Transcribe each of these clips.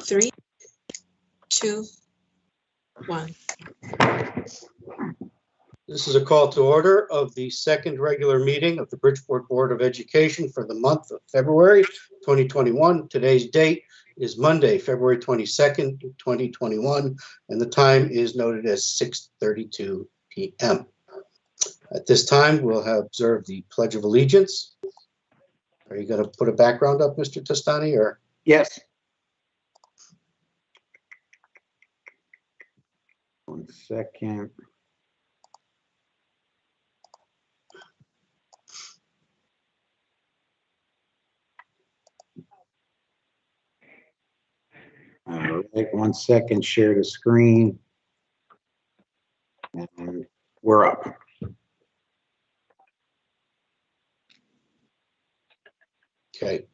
3, 2, 1. This is a call to order of the second regular meeting of the Bridgeport Board of Education for the month of February 2021. Today's date is Monday, February 22nd, 2021, and the time is noted as 6:32 p.m. At this time, we'll have observed the Pledge of Allegiance. Are you going to put a background up, Mr. Tostani, or? Yes. 1 second. All right, 1 second, share the screen. And we're up. Okay.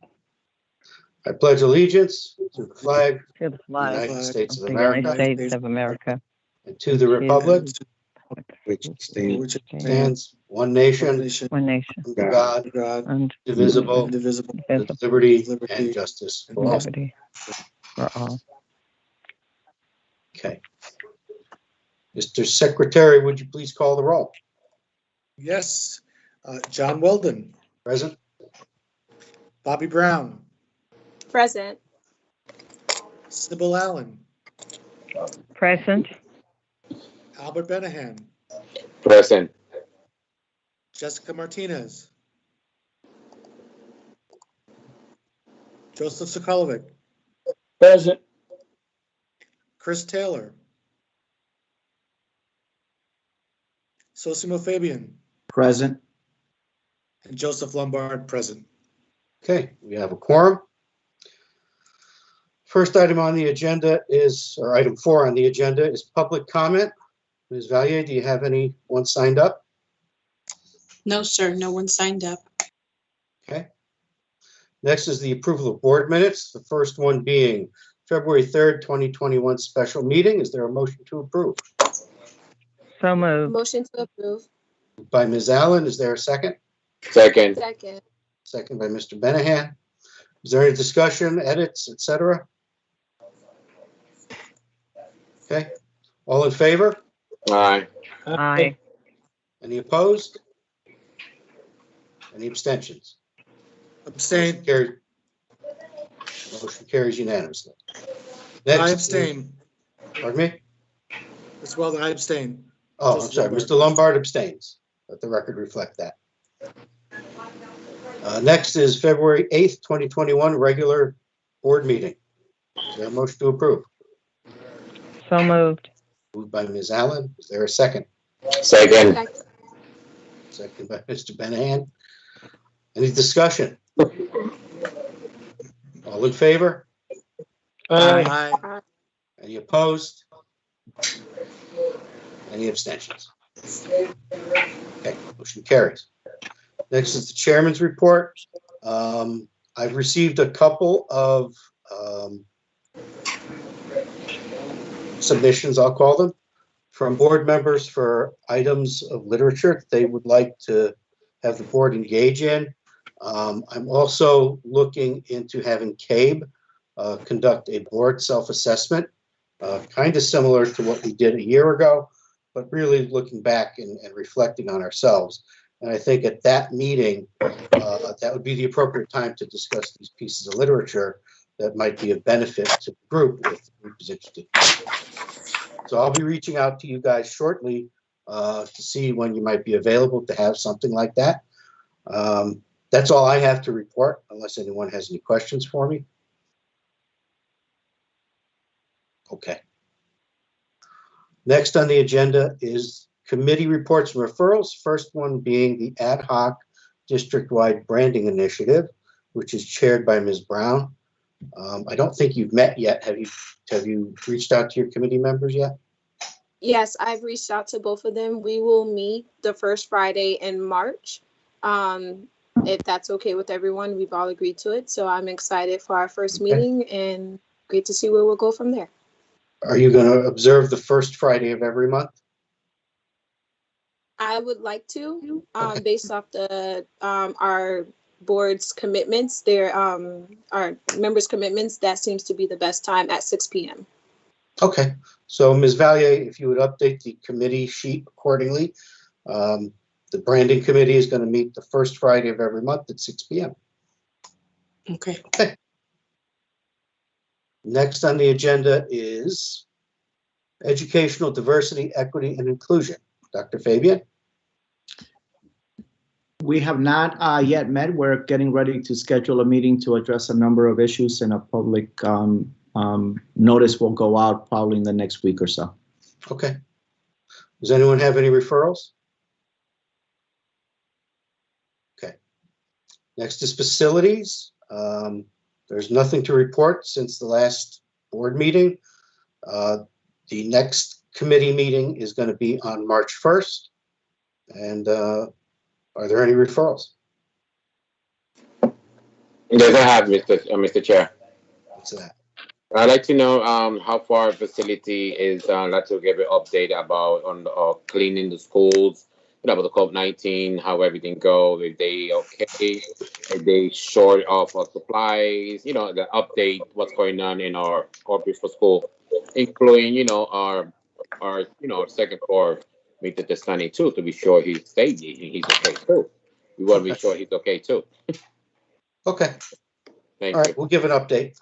I pledge allegiance to the flag To the of the flag United States of of the United America States of America, and to the republic Which stands stands one nation, one nation, under God, and indivisible, indivisible, with liberty and justice for all. liberty for all. Okay. Mr. Secretary, would you please call the roll? Yes. John Weldon, Present? Bobby Brown, Present. Sybil Allen, Present, Albert Benahan, Present. Jessica Martinez, Joseph Sokolovic, Present. Chris Taylor, Sosimo Fabian, present. and Joseph Lombard, present. Okay, we have a quorum. First item on the agenda is, or item 4 on the agenda is public comment. Ms. Valier, do you have anyone signed up? No, sir, no one signed up. Okay. Next is the approval of board minutes, the first one being February 3rd, 2021 special meeting. Is there a motion to approve? so moved. Motion to approve. By Ms. Allen, is there a second? Second. Second. Second by Mr. Benahan. Is there any discussion, edits, etc.? Okay, all in favor? Aye. Aye. Any opposed? Any abstentions? Abstain. Motion carries unanimously. I Next, abstain. pardon me? As well, I abstain. Oh, I'm Joseph sorry, Lombard. Mr. Lombard abstains. Let the record reflect that. Next is February 8th, 2021, regular board meeting. Is there a motion to approve? So moved. Moved by Ms. Allen. Is there a second? Second. Second by Mr. Benahan. Any discussion? All in favor? Aye. Aye. Any opposed? Any abstentions? Okay, motion carries. Next is the chairman's report. I've received a couple of submissions, I'll call them, from board members for items of literature that they would like to have the board engage in. I'm also looking into having CABE conduct a board self-assessment, kind of similar to what we did a year ago, but really looking back and reflecting on ourselves. And I think at that meeting, that would be the appropriate time to discuss these pieces of literature that might be of benefit to the group if the group is interested. So I'll be reaching out to you guys shortly to see when you might be available to have something like that. That's all I have to report, unless anyone has any questions for me. Okay. Next on the agenda is committee reports and referrals. First one being the ad hoc district-wide branding initiative, which is chaired by Ms. Brown. I don't think you've met yet. Have you reached out to your committee members yet? Yes, I've reached out to both of them. We will meet the first Friday in March. If that's okay with everyone, we've all agreed to it. So I'm excited for our first meeting and great to see where we'll go from there. Are you going to observe the first Friday of every month? I would like to, Okay. based off the our board's commitments, our members' commitments, that seems to be the best time at 6 p.m. Okay, so Ms. Valier, if you would update the committee sheet accordingly. The branding committee is going to meet the first Friday of every month at 6 p.m. Okay. Next on the agenda is educational diversity, equity, and inclusion. Dr. Fabian? We have not yet met. We're getting ready to schedule a meeting to address a number of issues, and a public notice will go out probably in the next week or so. Okay. Does anyone have any referrals? Okay. Next is facilities. There's nothing to report since the last board meeting. The next committee meeting is going to be on March 1st. And are there any referrals? Yes, I have, Mr. Chair. What's that? I'd like to know how far our facility is. I'd like to give an update about cleaning the schools, about the COVID-19, how everything goes, if they okay, if they short of supplies, the update, what's going on in our Bridgeport school, including, our second floor, Mr. Testani too, to be sure he's okay too. We want to be sure he's okay too. Okay. Thank All you. right, we'll give an update.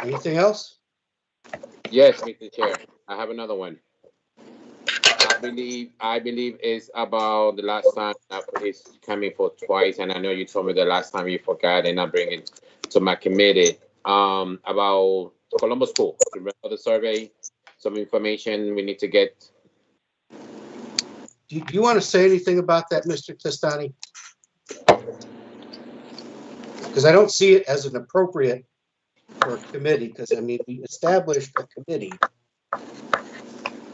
Anything else? Yes, Mr. Chair, I have another one. I believe it's about the last time it's coming for twice, and I know you told me the last time you forgot, and I bring it to my committee. About Columbus School. Remember the survey? Some information we need to get. Do you want to say anything about that, Mr. Testani? Because I don't see it as an appropriate for a committee, because I mean, we established a committee.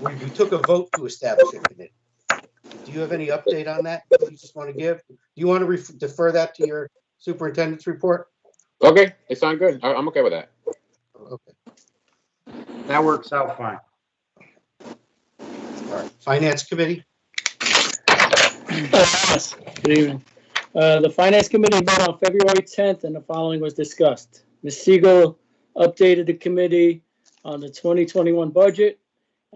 We took a vote to establish a committee. Do you have any update on that you just want to give? Do you want to defer that to your superintendent's report? Okay, it sounds good. I'm okay with that. Okay. That works out fine. All right. Finance committee? Yes, good evening. The Finance Committee met on February 10th, and the following was discussed. Ms. Siegel updated the committee on the 2021 budget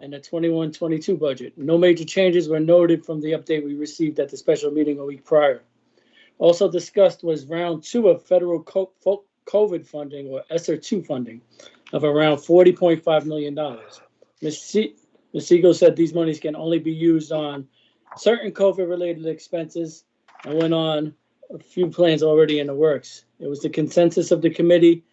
and the 21-22 budget. No major changes were noted from the update we received at the special meeting a week prior. Also discussed was round 2 of federal COVID funding, or ESSER 2 funding, of around $40.5 million. Ms. Siegel said these monies can only be used on certain COVID-related expenses, and went on a few plans already in the works. It was the consensus of the committee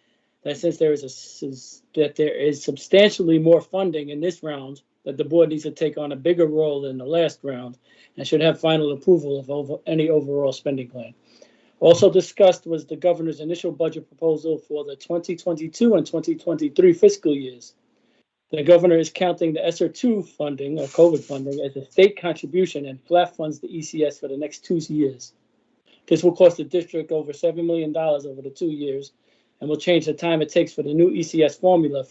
that since there is substantially more funding in this round, that the board needs to take on a bigger role in the last round and should have final approval of any overall spending plan. Also discussed was the governor's initial budget proposal for the 2022 and 2023 fiscal years. The governor is counting the ESSER 2 funding, or COVID funding, as a state contribution and flat funds the ECS for the next 2 years. This will cost the district over $7 million over the 2 years, and will change the time it takes for the new ECS formula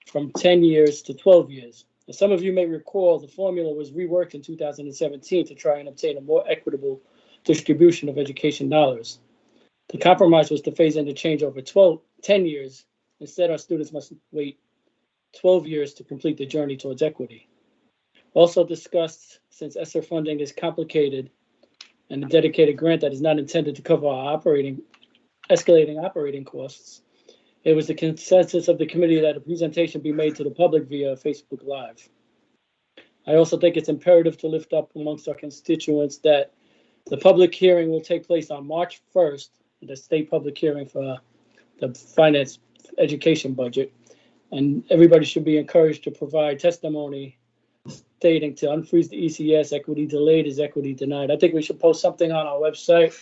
from 10 years to 12 years. As some of you may recall, the formula was reworked in 2017 to try and obtain a more equitable distribution of education dollars. The compromise was to phase in the change over 10 years. Instead, our students must wait 12 years to complete the journey towards equity. Also discussed, since ESSER funding is complicated and a dedicated grant that is not intended to cover our escalating operating costs, it was the consensus of the committee that a presentation be made to the public via Facebook Live. I also think it's imperative to lift up amongst our constituents that the public hearing will take place on March 1st, the state public hearing for the finance education budget. And everybody should be encouraged to provide testimony stating to unfreeze the ECS, equity delayed is equity denied. I think we should post something on our website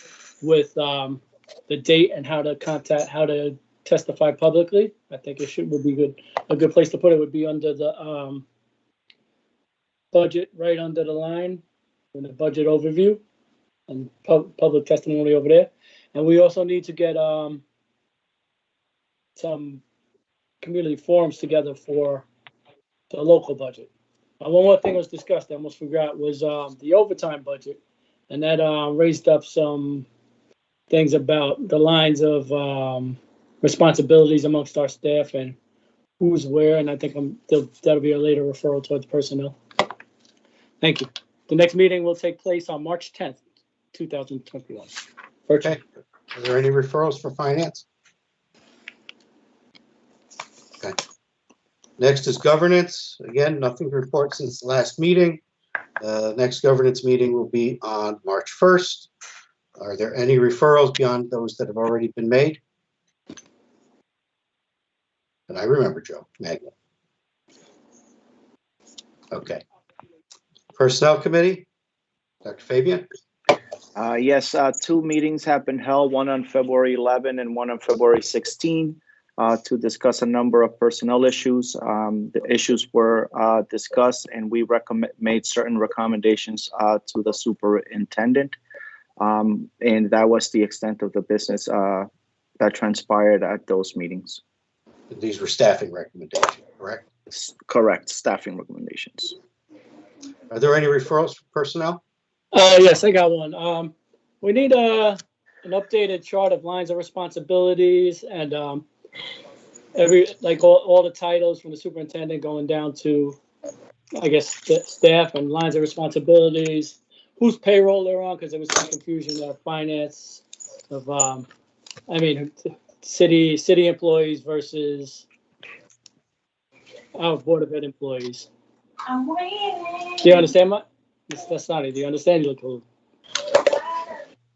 with the date and how to testify publicly. I think would be good. A good place to put it would be under the budget, right under the line in the budget overview, and public testimony over there. And we also need to get some community forums together for the local budget. One more thing was discussed, I almost forgot, was the overtime budget. and that raised up some things about the lines of responsibilities amongst our staff and who's where, and I think that'll be a later referral towards personnel. Thank you. The next meeting will take place on March 10th, 2021. Virtual. Okay. Are there any referrals for finance? Okay. Next is governance. Again, nothing to report since the last meeting. Next governance meeting will be on March 1st. Are there any referrals beyond those that have already been made? And I remember Joe Magnet. Okay. Personnel Committee, Dr. Fabian? Yes, 2 meetings have been held, one on February 11 and one on February 16, to discuss a number of personnel issues. The issues were discussed, and we made certain recommendations to the superintendent. And that was the extent of the business that transpired at those meetings. These were staffing recommendations, correct? Correct, staffing recommendations. Are there any referrals for personnel? Yes, I got one. We need an updated chart of lines of responsibilities and all the titles from the superintendent going down to, I guess, the staff and lines of responsibilities, whose payroll they're on, because there was some confusion of finance of, city employees versus our Board of Ed employees. I'm waiting. Do you understand that's not it. Do you understand? You look cool.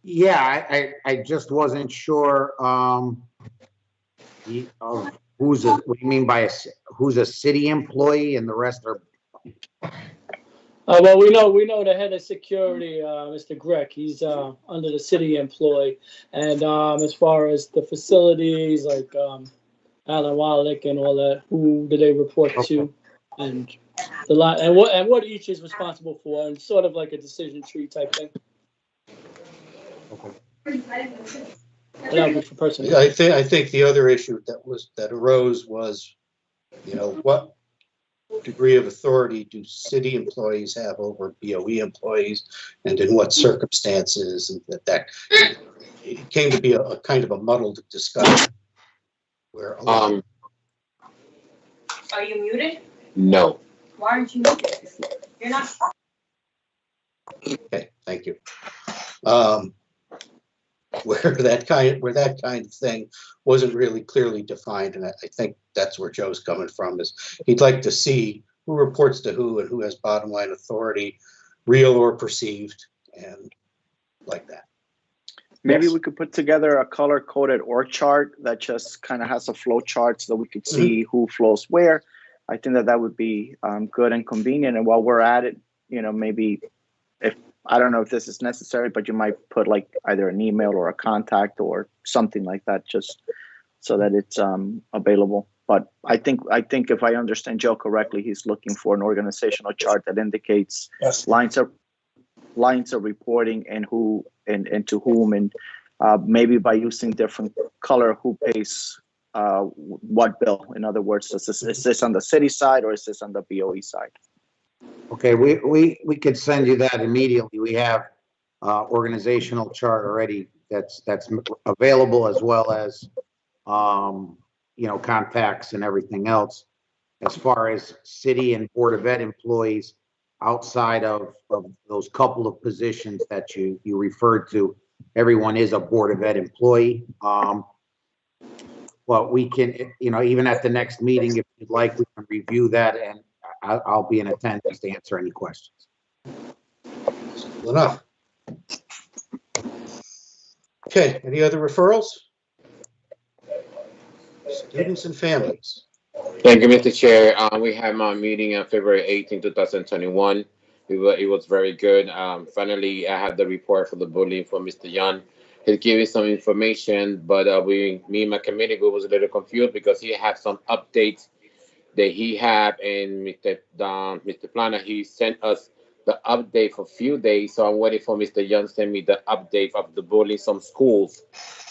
Yeah, I just wasn't sure of what do you mean by who's a city employee and the rest are. Well, we know the head of security, Mr. Grech. He's under the city employee, and as far as the facilities, like Alan Wallach and all that, who do they report to, and the lot, and what each is responsible for, and sort of like a decision tree type thing. I think the other issue that arose was, what degree of authority do city employees have over BOE employees, and in what circumstances, and that it came to be a kind of a muddled discussion. Where Are you muted? No. Why aren't you muted? You're not. Okay, thank you. Where that kind of thing wasn't really clearly defined, and I think that's where Joe's coming from. Is he'd like to see who reports to who and who has bottom line authority, real or perceived, and like that. Maybe we could put together a color-coded org chart that just kind of has a flow chart so that we could see who flows where. I think that would be good and convenient. And while we're at it, maybe I don't know if this is necessary, but you might put like either an email or a contact or something like that, just so that it's available. But I think if I understand Joe correctly, he's looking for an organizational chart that indicates lines of reporting and who and to whom, and maybe by using different color, who pays what bill. In other words, is this on the city side or is this on the BOE side? Okay, we could send you that immediately. We have organizational chart already that's available, as well as contacts and everything else. As far as city and Board of Ed employees, outside of those couple of positions that you referred to, everyone is a Board of Ed employee. Well, we can, even at the next meeting, if you'd like, we can review that, and I'll be in attendance to answer any questions. Simple enough. Okay, any other referrals? Students and families. Thank you, Mr. Chair. We had my meeting on February 18, 2021. It was very good. Finally, I had the report for the bullying from Mr. Young. He gave me some information, but me and my committee group was a little confused because he had some updates that he had, and Mr. Planner, he sent us the update for a few days. So I'm waiting for Mr. Young to send me the update of the bullying some schools.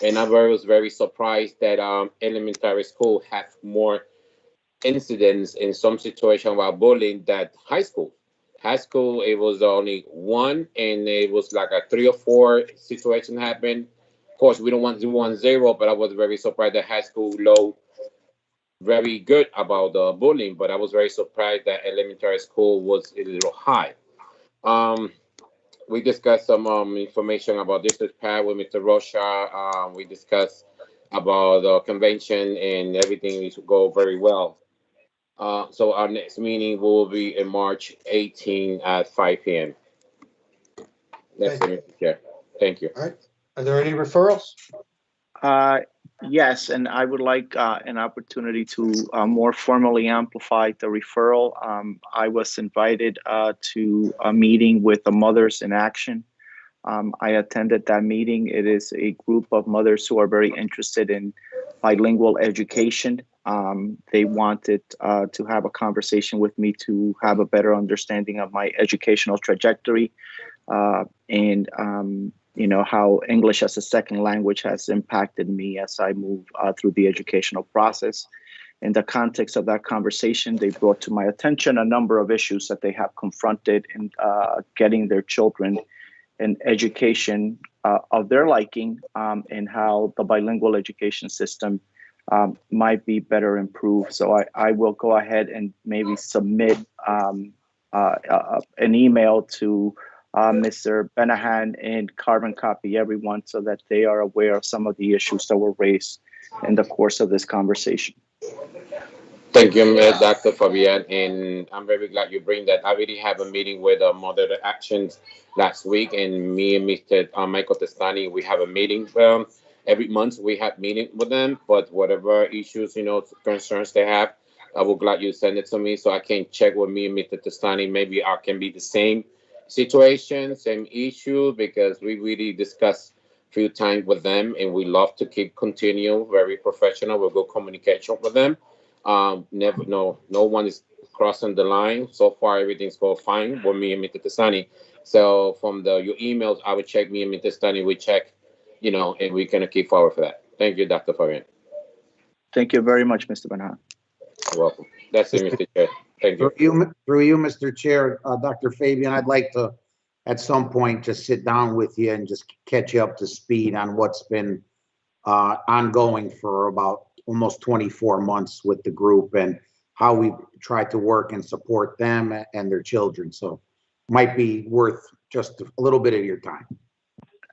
And I was very surprised that elementary school have more incidents in some situation about bullying that high school High school, it was only one, and it was like a 3 or 4 situation happened. Of course, we don't want to 1-0, but I was very surprised that high school low very good about the bullying, but I was very surprised that elementary school was a little high. Um, we discussed some information about district path with Mr. Rocha. We discussed about the convention, and everything is go very well. So our next meeting will be in March 18 at 5 p.m. That's Okay. it, Mr. Chair. Thank you. All right. Are there any referrals? Yes, and I would like an opportunity to more formally amplify the referral. I was invited to a meeting with the Mothers in Action. I attended that meeting. It is a group of mothers who are very interested in bilingual education. They wanted to have a conversation with me to have a better understanding of my educational trajectory and you know, how English as a second language has impacted me as I move through the educational process. In the context of that conversation, they brought to my attention a number of issues that they have confronted in getting their children an education of their liking, and how the bilingual education system might be better improved. So I will go ahead and maybe submit an email to Mr. Benahan and carbon copy everyone so that they are aware of some of the issues that were raised in the course of this conversation. Thank you, Dr. Fabian, and I'm very glad you bring that. I already have a meeting with Mother Actions last week, and me and Mr. Michael Testani, we have a meeting. Every month we have meeting with them, but whatever issues, you know, concerns they have, I will glad you send it to me so I can check with me and Mr. Testani. Maybe I can be the same situation, same issue, because we really discussed a few times with them, and we love to keep continue very professional with good communication with them. Never, no one is crossing the line. So far, everything's going fine with me and Mr. Testani. So from your emails, I would check me and Mr. Testani. We check, you know, and we're gonna keep forward for that. Thank you, Dr. Fabian. Thank you very much, Mr. Benahan. You're welcome. That's it, Mr. Chair. Thank you. Through you, Mr. Chair, Dr. Fabian, I'd like to, at some point, just sit down with you and just catch you up to speed on what's been ongoing for about almost 24 months with the group and how we try to work and support them and their children. So might be worth just a little bit of your time.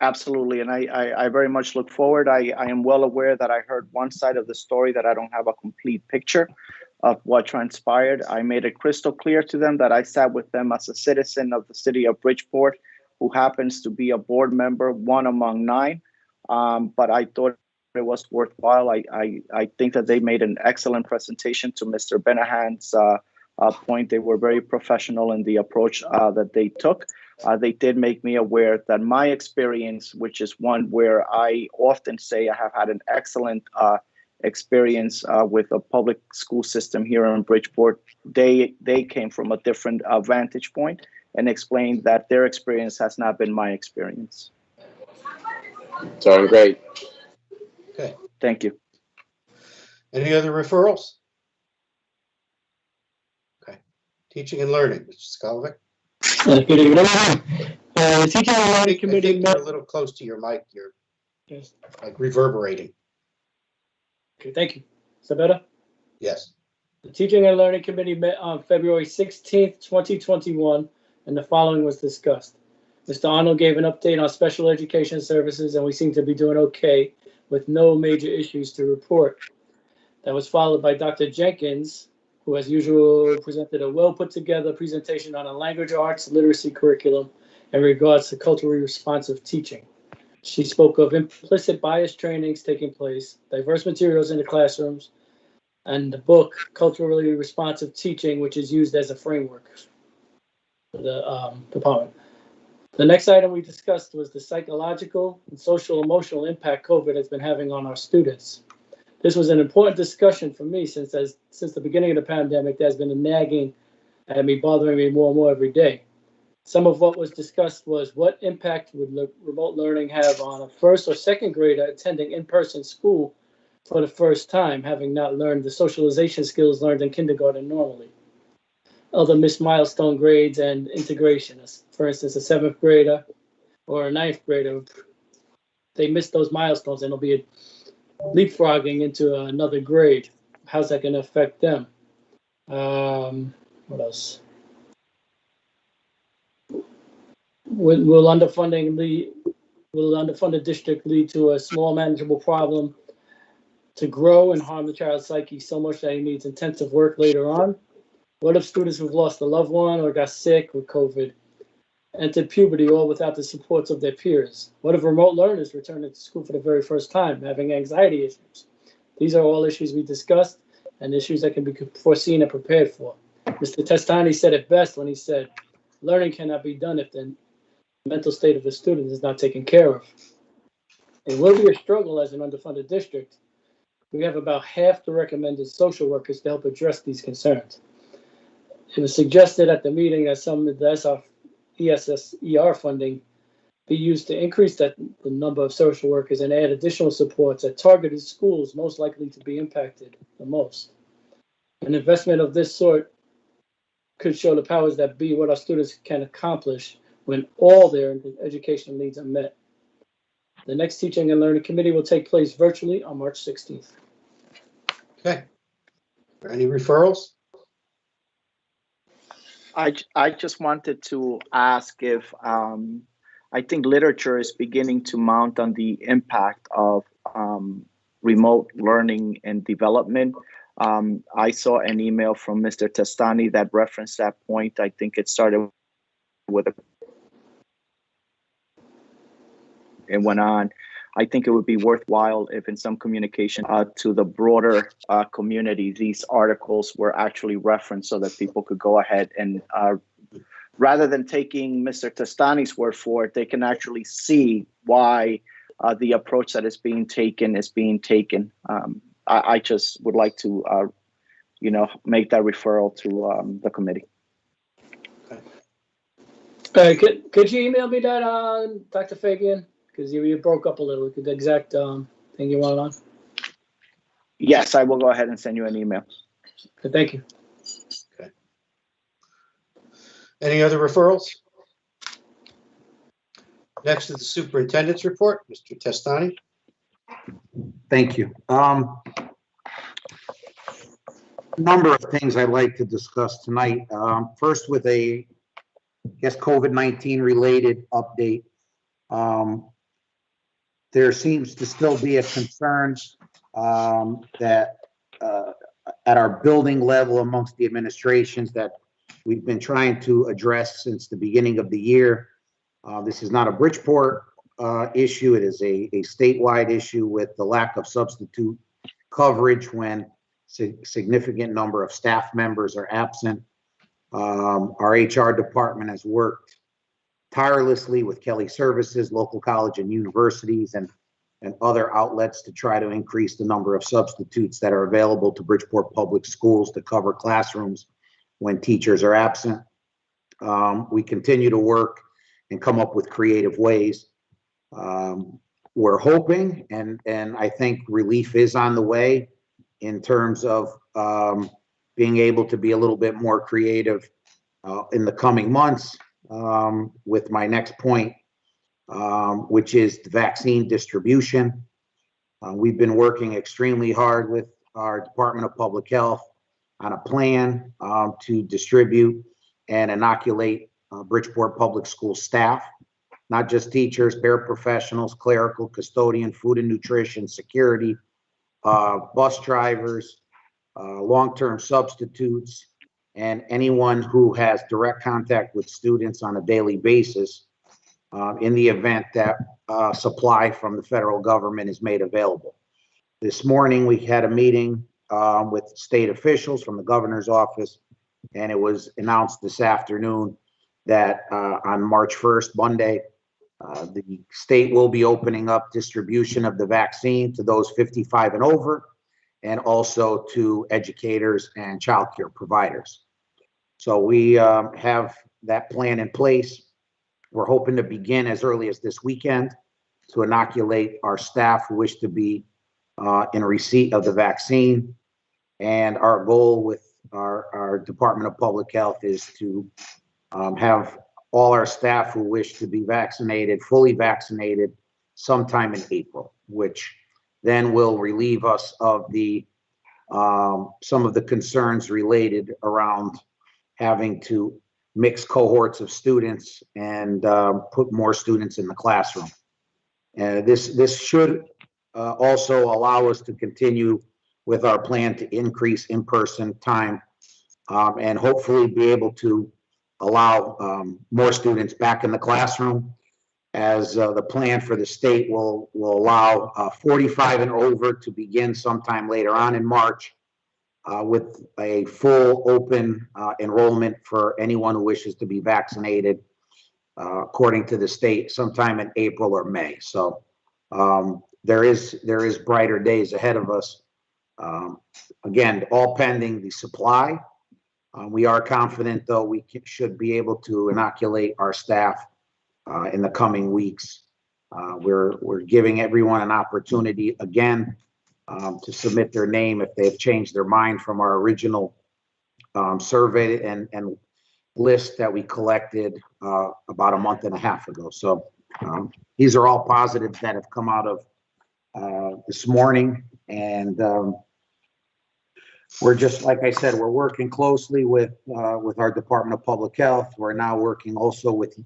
Absolutely, and I very much look forward. I am well aware that I heard one side of the story, that I don't have a complete picture of what transpired. I made it crystal clear to them that I sat with them as a citizen of the city of Bridgeport, who happens to be a board member, one among 9. But I thought it was worthwhile. I think that they made an excellent presentation to Mr. Benahan's point. They were very professional in the approach that they took. They did make me aware that my experience, which is one where I often say I have had an excellent experience with a public school system here in Bridgeport, they came from a different vantage point and explained that their experience has not been my experience. Sounds great. Okay. Thank you. Any other referrals? Okay. Teaching and learning, Mr. Skalovic. Good evening, everyone. The Teaching and I Learning think Committee you're met. a little close to your mic. You're Yes. like reverberating. Okay, thank you. Is that better? Yes. The Teaching and Learning Committee met on February 16th, 2021, and the following was discussed. Mr. Arnold gave an update on special education services, and we seem to be doing okay with no major issues to report. That was followed by Dr. Jenkins, who, as usual, presented a well-put-together presentation on a language arts literacy curriculum in regards to culturally responsive teaching. She spoke of implicit bias trainings taking place, diverse materials in the classrooms, and the book, Culturally Responsive Teaching, which is used as a framework for the department. The next item we discussed was the psychological and social emotional impact COVID has been having on our students. This was an important discussion for me since the beginning of the pandemic, there's been a nagging at me, bothering me more and more every day. Some of what was discussed was what impact would remote learning have on a first or second grader attending in-person school for the first time, having not learned the socialization skills learned in kindergarten normally. other missed milestone grades and integration. For instance, a seventh grader or a ninth grader, they missed those milestones and it'll be leapfrogging into another grade. How's that going to affect them? What else? Will underfunded district lead to a small manageable problem to grow and harm the child's psyche so much that he needs intensive work later on? What if students who've lost a loved one or got sick with COVID entered puberty all without the supports of their peers? What if remote learners return to school for the very first time, having anxiety issues? These are all issues we discussed and issues that can be foreseen and prepared for. Mr. Testani said it best when he said, learning cannot be done if the mental state of the student is not taken care of. It will be a struggle as an underfunded district. We have about half the recommended social workers to help address these concerns. It was suggested at the meeting that some of the ESSER funding be used to increase the number of social workers and add additional supports at targeted schools most likely to be impacted the most. An investment of this sort could show the powers that be what our students can accomplish when all their educational needs are met. The next Teaching and Learning Committee will take place virtually on March 16th. Okay. Any referrals? I just wanted to ask if I think literature is beginning to mount on the impact of remote learning and development. I saw an email from Mr. Testani that referenced that point. I think it started with and went on. I think it would be worthwhile if in some communication to the broader community, these articles were actually referenced so that people could go ahead and rather than taking Mr. Testani's word for it, they can actually see why the approach that is being taken is being taken. I just would like to, make that referral to the committee. Could you email me that, Dr. Fabian? Because you broke up a little. The exact thing you wanted on. Yes, I will go ahead and send you an email. Okay, thank you. Okay. Any other referrals? Next is the superintendent's report, Mr. Testani. Thank you. Number of things I'd like to discuss tonight. First, with a, COVID-19 related update. There seems to still be a concern that at our building level amongst the administrations that we've been trying to address since the beginning of the year. This is not a Bridgeport issue. It is a statewide issue with the lack of substitute coverage when significant number of staff members are absent. Our HR department has worked tirelessly with Kelly Services, local college and universities, and other outlets to try to increase the number of substitutes that are available to Bridgeport Public Schools to cover classrooms when teachers are absent. We continue to work and come up with creative ways. We're hoping, and I think relief is on the way in terms of being able to be a little bit more creative in the coming months. With my next point, which is the vaccine distribution. We've been working extremely hard with our Department of Public Health on a plan to distribute and inoculate Bridgeport Public School staff, not just teachers, paraprofessionals, clerical, custodian, food and nutrition, security, bus drivers, long-term substitutes, and anyone who has direct contact with students on a daily basis in the event that supply from the federal government is made available. This morning, we had a meeting with state officials from the governor's office, and it was announced this afternoon that on March 1st, Monday, the state will be opening up distribution of the vaccine to those 55 and over, and also to educators and childcare providers. So we have that plan in place. We're hoping to begin as early as this weekend to inoculate our staff who wish to be in receipt of the vaccine. And our goal with our Department of Public Health is to have all our staff who wish to be vaccinated, fully vaccinated sometime in April, which then will relieve us of the some of the concerns related around having to mix cohorts of students and put more students in the classroom. And this should also allow us to continue with our plan to increase in-person time and hopefully be able to allow more students back in the classroom, as the plan for the state will allow 45 and over to begin sometime later on in March, with a full open enrollment for anyone who wishes to be vaccinated, according to the state, sometime in April or May. So there is brighter days ahead of us. Again, all pending the supply. We are confident, though, we should be able to inoculate our staff in the coming weeks. We're giving everyone an opportunity again to submit their name if they've changed their mind from our original survey and list that we collected about a month and a half ago. So these are all positives that have come out of this morning, and we're just, like I said, we're working closely with our Department of Public Health. We're now working also with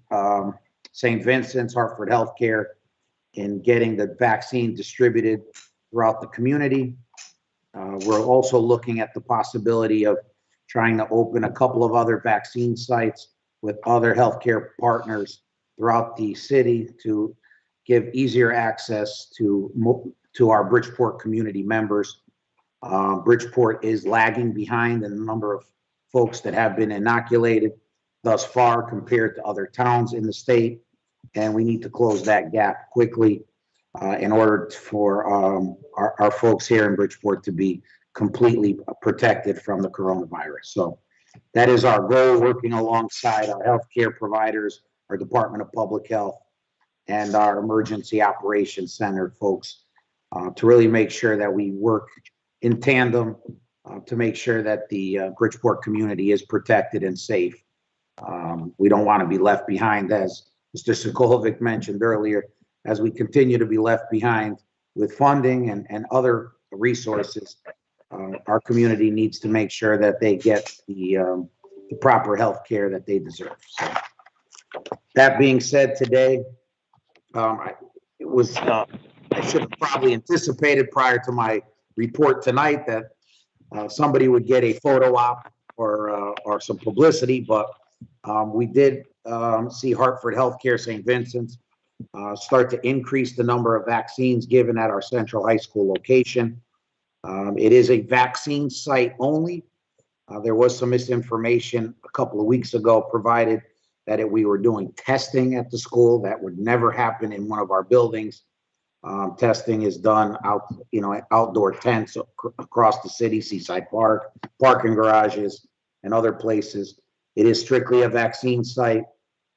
St. Vincent's, Hartford Healthcare, in getting the vaccine distributed throughout the community. We're also looking at the possibility of trying to open a couple of other vaccine sites with other healthcare partners throughout the city to give easier access to our Bridgeport community members. Bridgeport is lagging behind in the number of folks that have been inoculated thus far compared to other towns in the state, and we need to close that gap quickly in order for our folks here in Bridgeport to be completely protected from the coronavirus. So that is our goal, working alongside our healthcare providers, our Department of Public Health, and our Emergency Operations Center folks to really make sure that we work in tandem to make sure that the Bridgeport community is protected and safe. We don't want to be left behind, as Mr. Sokolovic mentioned earlier, as we continue to be left behind with funding and other resources. Our community needs to make sure that they get the proper health care that they deserve. So, that being said, today, I should have probably anticipated prior to my report tonight that somebody would get a photo op or some publicity, but we did see Hartford Healthcare St. Vincent's start to increase the number of vaccines given at our Central High School location. It is a vaccine site only. There was some misinformation a couple of weeks ago provided that we were doing testing at the school. That would never happen in one of our buildings. Testing is done out, outdoor tents across the city, Seaside Park, parking garages, and other places. It is strictly a vaccine site.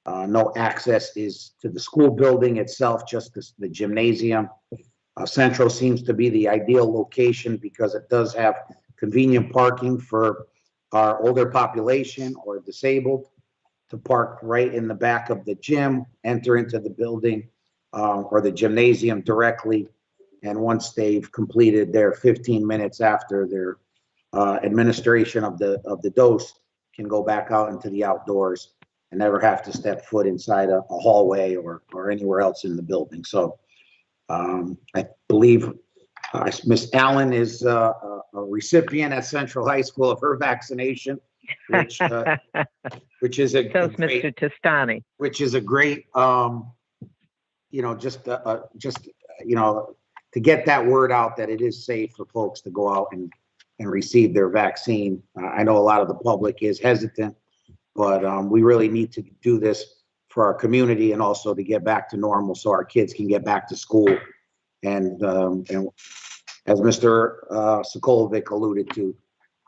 No access is to the school building itself, just the gymnasium. Central seems to be the ideal location because it does have convenient parking for our older population or disabled to park right in the back of the gym, enter into the building or the gymnasium directly. And once they've completed their 15 minutes after their administration of the dose, can go back out into the outdoors and never have to step foot inside a hallway or anywhere else in the building. So I believe Miss Allen is a recipient at Central High School of her vaccination, which is a So is Mr. Testani. which is a great to get that word out that it is safe for folks to go out and receive their vaccine. I know a lot of the public is hesitant, but we really need to do this for our community and also to get back to normal so our kids can get back to school. And as Mr. Sokolovic alluded to,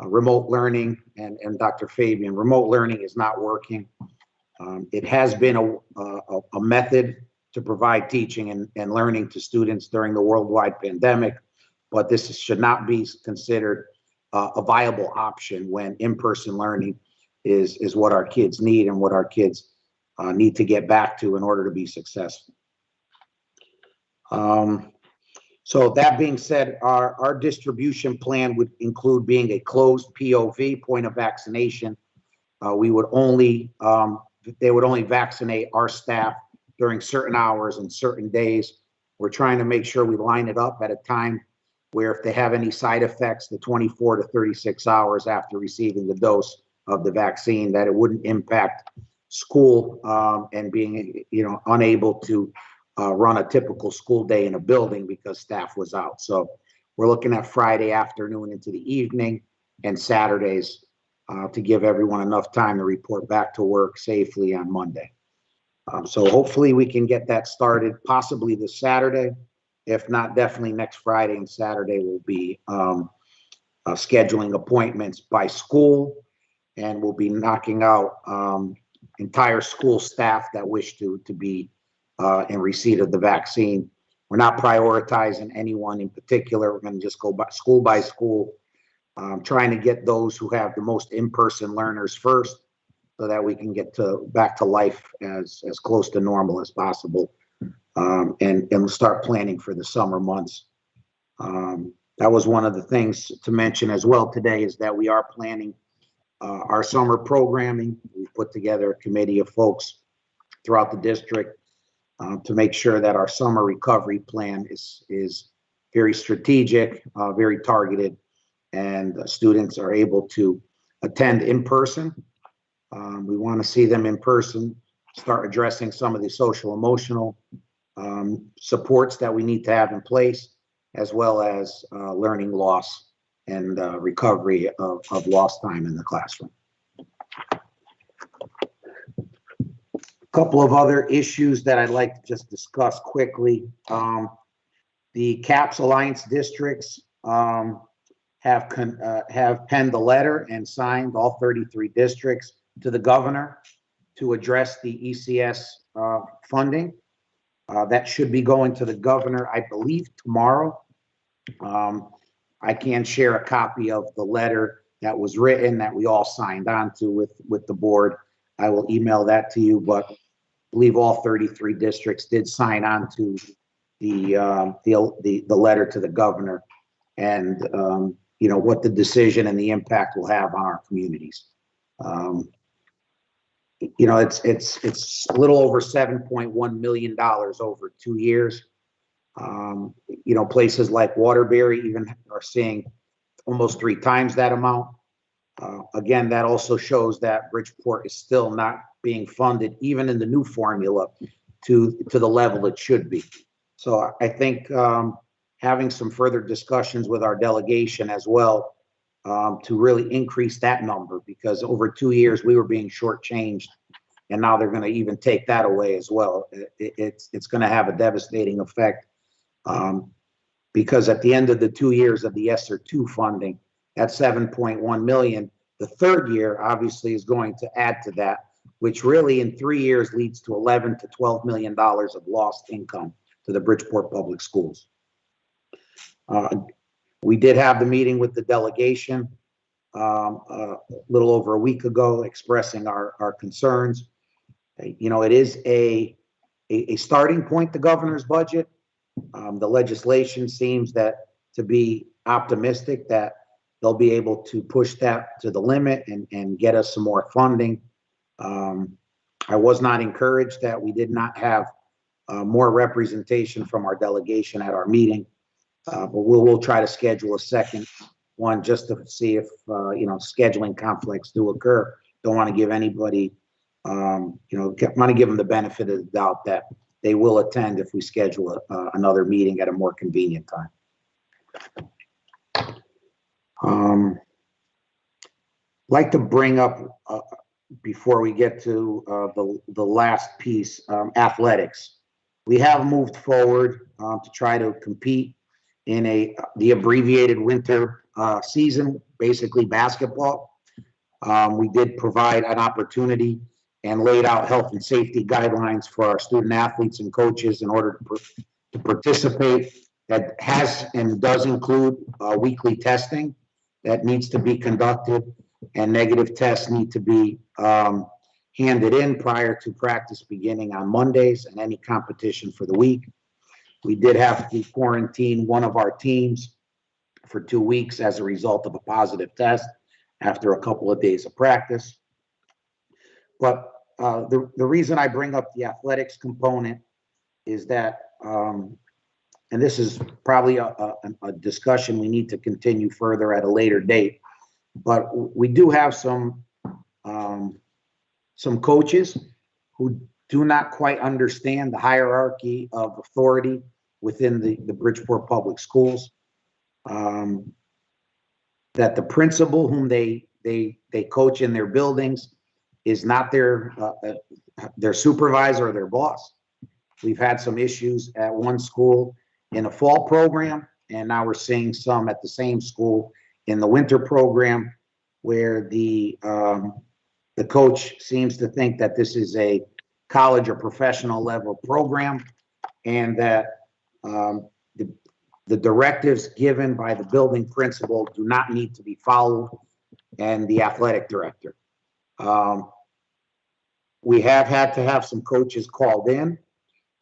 remote learning and Dr. Fabian, remote learning is not working. It has been a method to provide teaching and learning to students during the worldwide pandemic, but this should not be considered a viable option when in-person learning is what our kids need and what our kids need to get back to in order to be successful. So that being said, our distribution plan would include being a closed POV, point of vaccination. We would only, they would only vaccinate our staff during certain hours and certain days. We're trying to make sure we line it up at a time where if they have any side effects, the 24 to 36 hours after receiving the dose of the vaccine, that it wouldn't impact school and being, unable to run a typical school day in a building because staff was out. So we're looking at Friday afternoon into the evening and Saturdays to give everyone enough time to report back to work safely on Monday. So hopefully we can get that started possibly this Saturday. If not, definitely next Friday and Saturday will be scheduling appointments by school, and we'll be knocking out entire school staff that wish to be in receipt of the vaccine. We're not prioritizing anyone in particular. We're going to just go by school, trying to get those who have the most in-person learners first, so that we can get back to life as close to normal as possible, and start planning for the summer months. That was one of the things to mention as well today, is that we are planning our summer programming. We've put together a committee of folks throughout the district to make sure that our summer recovery plan is very strategic, very targeted, and students are able to attend in person. We want to see them in person, start addressing some of the social emotional supports that we need to have in place, as well as learning loss and recovery of lost time in the classroom. A couple of other issues that I'd like to just discuss quickly. The CAPS Alliance districts have penned a letter and signed, all 33 districts, to the governor to address the ECS funding. That should be going to the governor, I believe, tomorrow. I can share a copy of the letter that was written that we all signed on to with the board. I will email that to you, but I believe all 33 districts did sign on to the letter to the governor, and what the decision and the impact will have on our communities. It's a little over $7.1 million over 2 years. Places like Waterbury even are seeing almost 3 times that amount. Again, that also shows that Bridgeport is still not being funded, even in the new formula, to the level it should be. So I think having some further discussions with our delegation as well to really increase that number, because over 2 years we were being shortchanged, and now they're going to even take that away as well. It's going to have a devastating effect, because at the end of the 2 years of the ESSER 2 funding, that 7.1 million, the third year obviously is going to add to that, which really in 3 years leads to $11 to $12 million of lost income to the Bridgeport Public Schools. We did have the meeting with the delegation a little over a week ago, expressing our concerns. It is a starting point, the governor's budget. The legislation seems to be optimistic that they'll be able to push that to the limit and get us some more funding. I was not encouraged that we did not have more representation from our delegation at our meeting, but we'll try to schedule a second one just to see if scheduling conflicts do occur. Don't want to give anybody, want to give them the benefit of the doubt that they will attend if we schedule another meeting at a more convenient time. Like to bring up before we get to the last piece, athletics. We have moved forward to try to compete in the abbreviated winter season, basically basketball. We did provide an opportunity and laid out health and safety guidelines for our student athletes and coaches in order to participate. That has and does include weekly testing. that needs to be conducted, and negative tests need to be handed in prior to practice beginning on Mondays and any competition for the week. We did have to quarantine one of our teams for 2 weeks as a result of a positive test after a couple of days of practice. But the reason I bring up the athletics component is that, and this is probably a discussion we need to continue further at a later date, but we do have some coaches who do not quite understand the hierarchy of authority within the Bridgeport Public Schools. That the principal whom they coach in their buildings is not their supervisor or their boss. We've had some issues at one school in a fall program, and now we're seeing some at the same school in the winter program, where the coach seems to think that this is a college or professional level program, and that the directives given by the building principal do not need to be followed, and the athletic director. We have had to have some coaches called in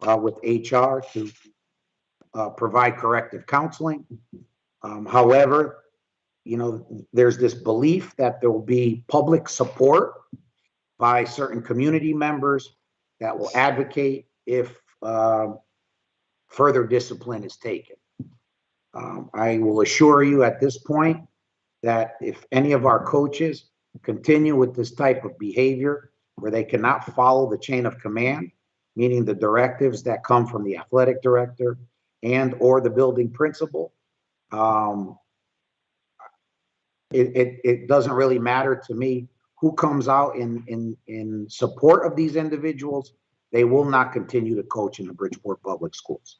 with HR to provide corrective counseling. However, there's this belief that there will be public support by certain community members that will advocate if further discipline is taken. I will assure you at this point that if any of our coaches continue with this type of behavior where they cannot follow the chain of command, meaning the directives that come from the athletic director and or the building principal, it doesn't really matter to me who comes out in support of these individuals. They will not continue to coach in the Bridgeport Public Schools.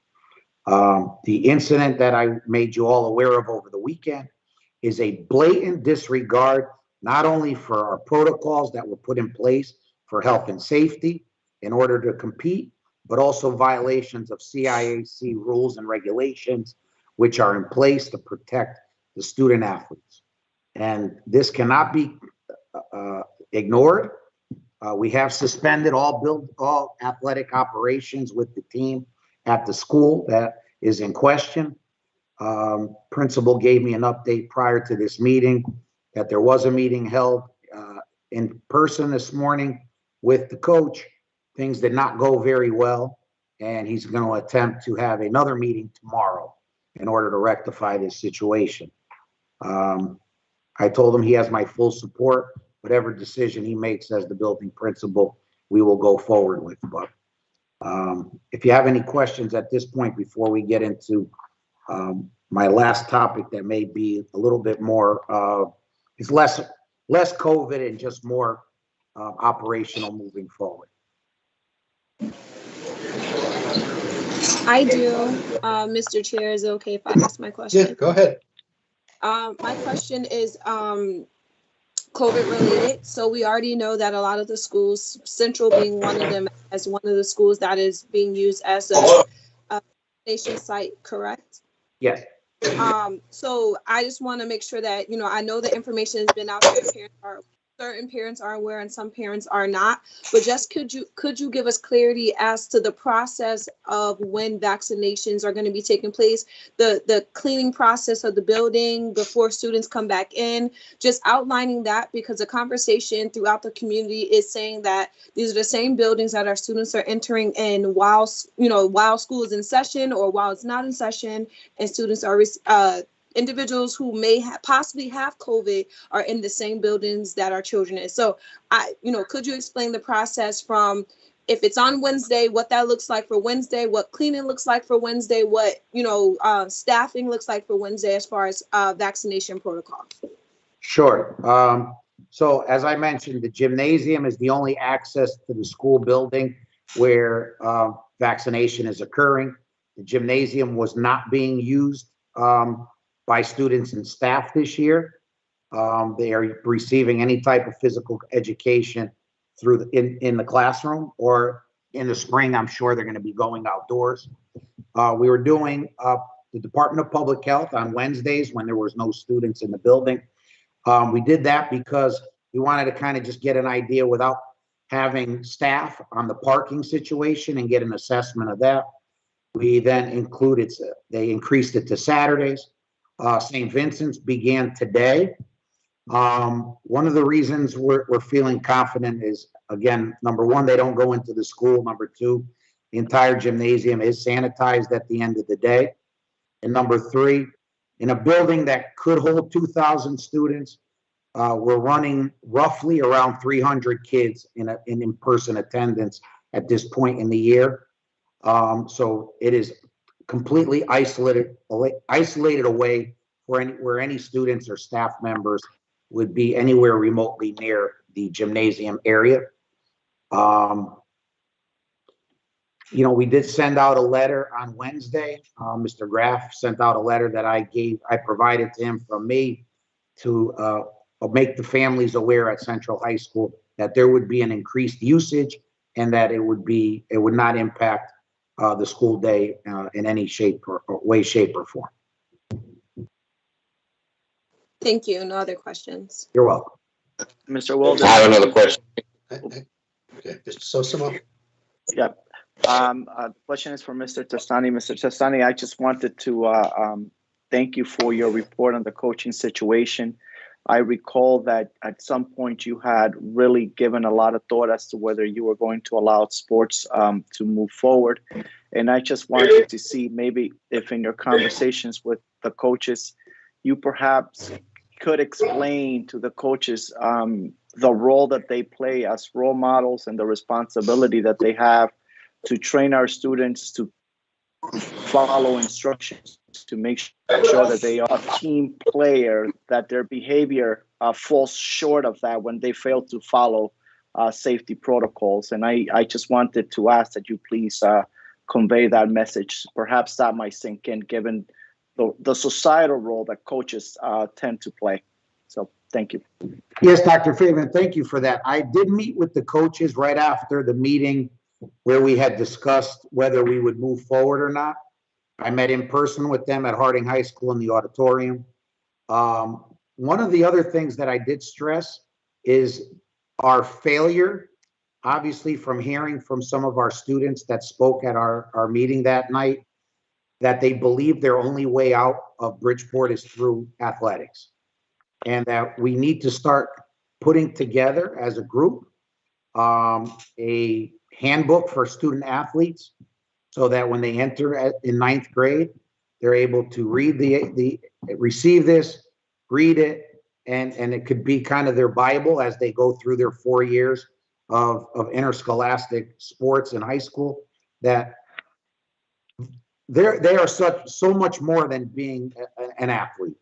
The incident that I made you all aware of over the weekend is a blatant disregard, not only for our protocols that were put in place for health and safety in order to compete, but also violations of CIAC rules and regulations, which are in place to protect the student athletes. And this cannot be ignored. We have suspended all athletic operations with the team at the school that is in question. Principal gave me an update prior to this meeting that there was a meeting held in person this morning with the coach. Things did not go very well, and he's going to attempt to have another meeting tomorrow in order to rectify this situation. I told him he has my full support. Whatever decision he makes as the building principal, we will go forward with. But if you have any questions at this point before we get into my last topic, that may be a little bit more, it's less COVID and just more operational moving forward. I do. Mr. Chair, is it okay if I ask my question? Yeah, go ahead. My question is COVID related. So we already know that a lot of the schools, Central being one of them, as one of the schools that is being used as a vaccination site, correct? Yes. So I just want to make sure that, I know the information has been out there. Certain parents are aware and some parents are not, but just could you give us clarity as to the process of when vaccinations are going to be taking place, the cleaning process of the building before students come back in, just outlining that, because the conversation throughout the community is saying that these are the same buildings that our students are entering in while school is in session or while it's not in session, and students are individuals who may possibly have COVID are in the same buildings that our children is. So could you explain the process from if it's on Wednesday, what that looks like for Wednesday, what cleaning looks like for Wednesday, what, staffing looks like for Wednesday as far as vaccination protocol? Sure. So as I mentioned, the gymnasium is the only access to the school building where vaccination is occurring. The gymnasium was not being used by students and staff this year. They are receiving any type of physical education through in the classroom, or in the spring, I'm sure they're going to be going outdoors. We were doing the Department of Public Health on Wednesdays when there was no students in the building. We did that because we wanted to kind of just get an idea without having staff on the parking situation and get an assessment of that. We then they increased it to Saturdays. St. Vincent's began today. One of the reasons we're feeling confident is, again, number one, they don't go into the school. Number two, the entire gymnasium is sanitized at the end of the day. And number three, in a building that could hold 2,000 students, we're running roughly around 300 kids in in-person attendance at this point in the year. So it is completely isolated away where any students or staff members would be anywhere remotely near the gymnasium area. We did send out a letter on Wednesday. Mr. Graff sent out a letter that I provided to him from me to make the families aware at Central High School that there would be an increased usage and that it would not impact the school day in any shape or form. Thank you. No other questions. You're welcome. Mr. Wilder. I have another question. Okay, Mr. Sosimo. Yeah. Question is for Mr. Testani. Mr. Testani, I just wanted to thank you for your report on the coaching situation. I recall that at some point you had really given a lot of thought as to whether you were going to allow sports to move forward. And I just wanted to see maybe if in your conversations with the coaches, you perhaps could explain to the coaches the role that they play as role models and the responsibility that they have to train our students to follow instructions, to make sure that they are a team player, that their behavior falls short of that when they fail to follow safety protocols. And I just wanted to ask that you please convey that message. Perhaps that might sink in given the societal role that coaches tend to play. So thank you. Yes, Dr. Fabian, thank you for that. I did meet with the coaches right after the meeting where we had discussed whether we would move forward or not. I met in person with them at Harding High School in the auditorium. One of the other things that I did stress is our failure, obviously from hearing from some of our students that spoke at our meeting that night, that they believe their only way out of Bridgeport is through athletics. And that we need to start putting together as a group a handbook for student athletes so that when they enter in 9th grade, they're able to receive this, read it, and it could be kind of their Bible as they go through their 4 years of interscholastic sports in high school, that they are so much more than being an athlete.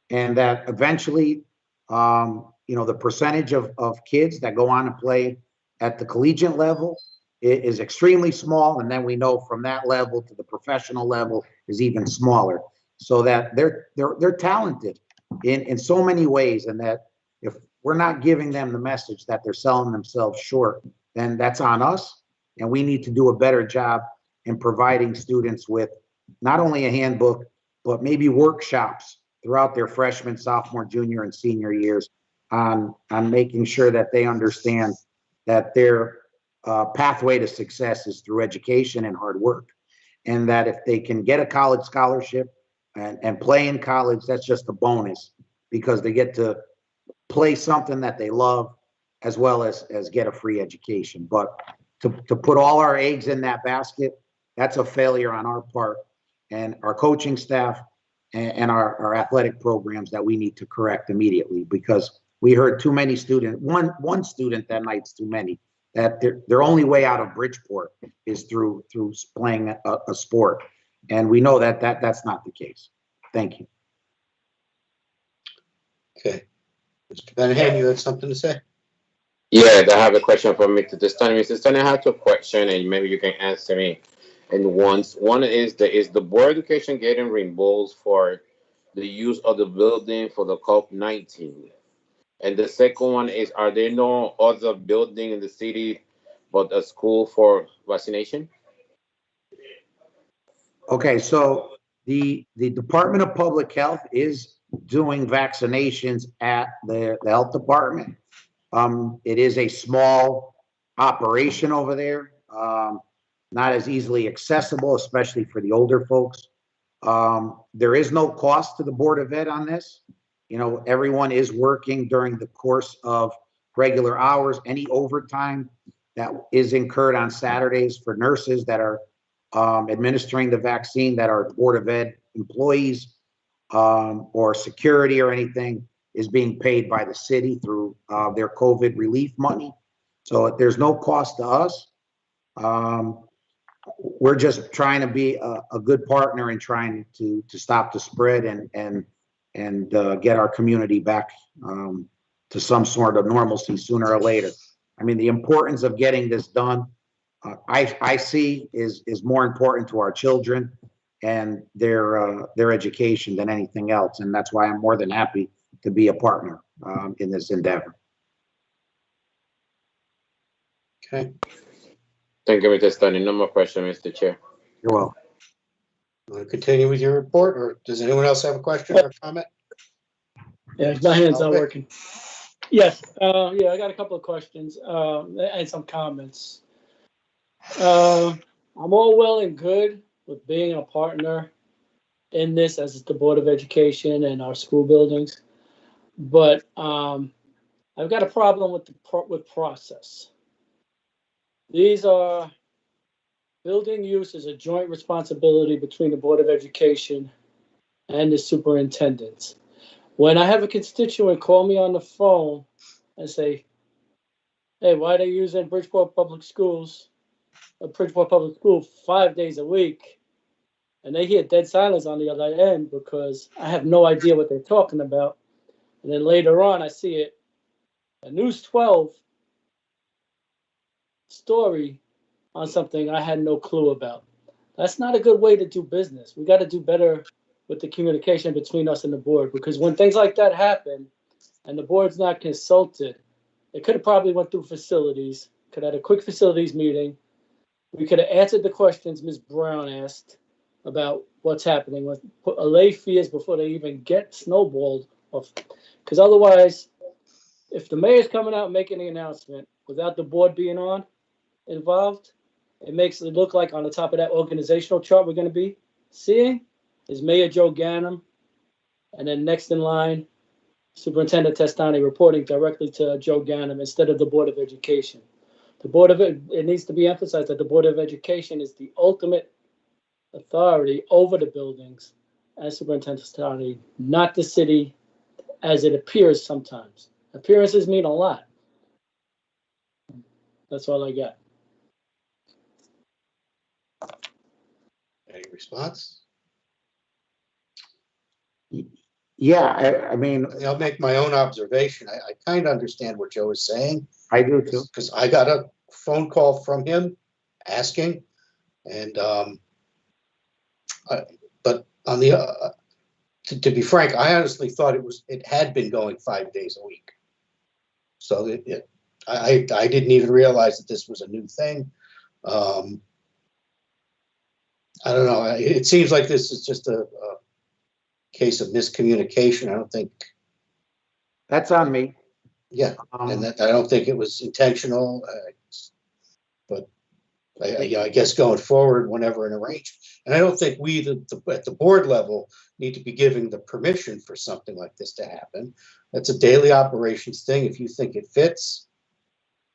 And that eventually, the percentage of kids that go on to play at the collegiate level is extremely small. And then we know from that level to the professional level is even smaller. So that they're talented in so many ways. And that if we're not giving them the message that they're selling themselves short, then that's on us. And we need to do a better job in providing students with not only a handbook, but maybe workshops throughout their freshman, sophomore, junior, and senior years on making sure that they understand that their pathway to success is through education and hard work. And that if they can get a college scholarship and play in college, that's just a bonus because they get to play something that they love as well as get a free education. But to put all our eggs in that basket, that's a failure on our part and our coaching staff and our athletic programs that we need to correct immediately, because we heard too many students, one student that night's too many, that their only way out of Bridgeport is through playing a sport. And we know that's not the case. Thank you. Okay. Mr. Benahan, you had something to say? Yeah, I have a question for Mr. Testani. Mr. Testani, I have two questions, and maybe you can answer me. And one is the Board of Education getting reimbursed for the use of the building for the COVID-19? And the second one is, are there no other building in the city but a school for vaccination? Okay, so The Department of Public Health is doing vaccinations at the health department. It is a small operation over there, not as easily accessible, especially for the older folks. There is no cost to the Board of Ed on this. You know, everyone is working during the course of regular hours. Any overtime that is incurred on Saturdays for nurses that are administering the vaccine, that are Board of Ed employees, or security or anything, is being paid by the city through their COVID relief money. So there's no cost to us. We're just trying to be a good partner in trying to stop the spread and get our community back to some sort of normalcy sooner or later. I mean, the importance of getting this done, I see is more important to our children and their education than anything else. And that's why I'm more than happy to be a partner in this endeavor. Okay. Thank you, Mr. Stoney. No more questions, Mr. Chair. You're welcome. Want to continue with your report, or does anyone else have a question or comment? Yeah, my hand's not Okay. working. Yes, yeah, I got a couple of questions and some comments. I'm all well and good with being a partner in this as the Board of Education and our school buildings, but I've got a problem with process. These are building use is a joint responsibility between the Board of Education and the superintendent. When I have a constituent call me on the phone and say, hey, why are they using Bridgeport Public School 5 days a week? And they hear dead silence on the other end because I have no idea what they're talking about. And then later on, I see it, a News 12 story on something I had no clue about. That's not a good way to do business. We got to do better with the communication between us and the board, because when things like that happen and the board's not consulted, it could have probably went through facilities, could have had a quick facilities meeting. We could have answered the questions Ms. Brown asked about what's happening, with allay fears before they even get snowballed off. Because otherwise, if the mayor's coming out making the announcement without the board being involved, it makes it look like on the top of that organizational chart we're going to be seeing is Mayor Joe Ganim, and then next in line, Superintendent Testani reporting directly to Joe Ganim instead of the Board of Education. It needs to be emphasized that the Board of Education is the ultimate authority over the buildings as Superintendent Testani, not the city as it appears sometimes. Appearances mean a lot. That's all I got. Any response? Yeah, I mean, I'll make my own observation. I kind of understand what Joe is saying. I do too. Because I got a phone call from him asking, and but on the to be frank, I honestly thought it had been going 5 days a week. So I didn't even realize that this was a new thing. I don't know. It seems like this is just a case of miscommunication. I don't think that's on me. Yeah, and that I don't think it was intentional. But I guess going forward, whenever an arrangement, and I don't think we at the board level need to be giving the permission for something like this to happen. That's a daily operations thing. If you think it fits,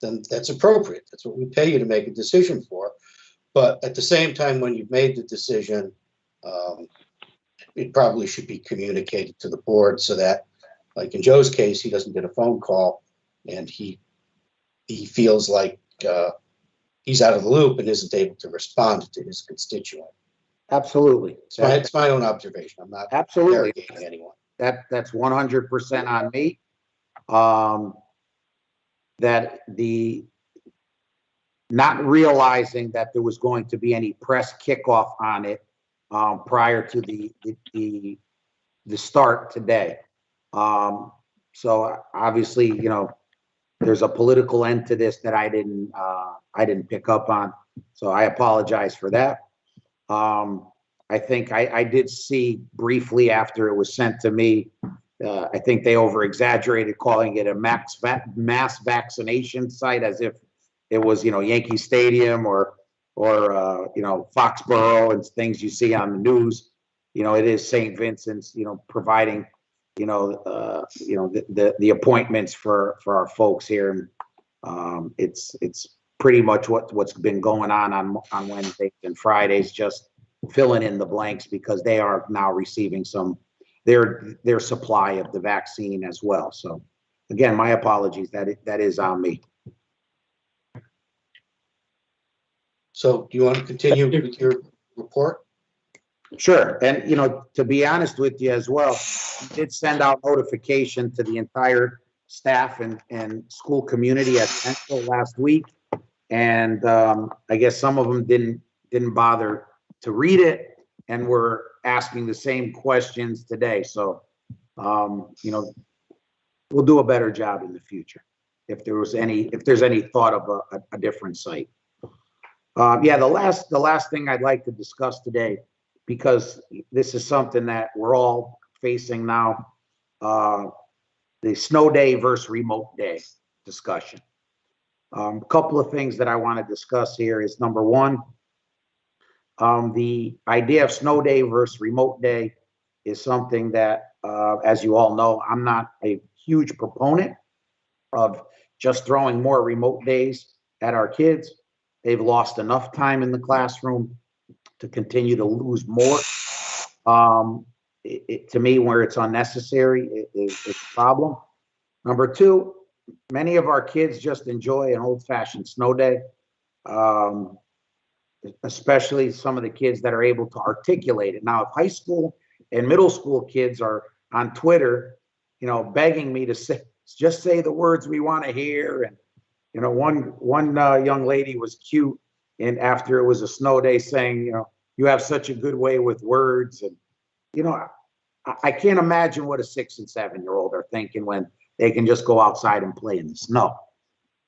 then that's appropriate. That's what we pay you to make a decision for. But at the same time, when you've made the decision, it probably should be communicated to the board so that, like in Joe's case, he doesn't get a phone call and he feels like he's out of the loop and isn't able to respond to his constituent. Absolutely. It's my own observation. I'm not interrogating anyone. That's 100% on me. That the not realizing that there was going to be any press kickoff on it prior to the start today. So obviously, you know, there's a political end to this that I didn't pick up on. So I apologize for that. I think I did see briefly after it was sent to me, I think they over exaggerated calling it a mass vaccination site as if it was, Yankee Stadium or Foxborough and things you see on the news. It is St. Vincent's, providing, the appointments for our folks here. And it's pretty much what's been going on Wednesdays and Fridays, just filling in the blanks because they are now receiving their supply of the vaccine as well. So again, my apologies, that is on me. So do you want to continue with your report? Sure. And, to be honest with you as well, we did send out notification to the entire staff and school community at Central last week. And I guess some of them didn't bother to read it and were asking the same questions today. So, we'll do a better job in the future if there's any thought of a different site. Yeah, the last thing I'd like to discuss today, because this is something that we're all facing now, the snow day versus remote day discussion. A couple of things that I want to discuss here is, number one, the idea of snow day versus remote day is something that, as you all know, I'm not a huge proponent of just throwing more remote days at our kids. They've lost enough time in the classroom to continue to lose more. To me, where it's unnecessary, it's a problem. Number two, many of our kids just enjoy an old-fashioned snow day, especially some of the kids that are able to articulate it. Now, if high school and middle school kids are on Twitter, begging me to just say the words we want to hear, and one young lady was cute, and after it was a snow day, saying, you have such a good way with words, and I can't imagine what a 6 and 7-year-old are thinking when they can just go outside and play in the snow,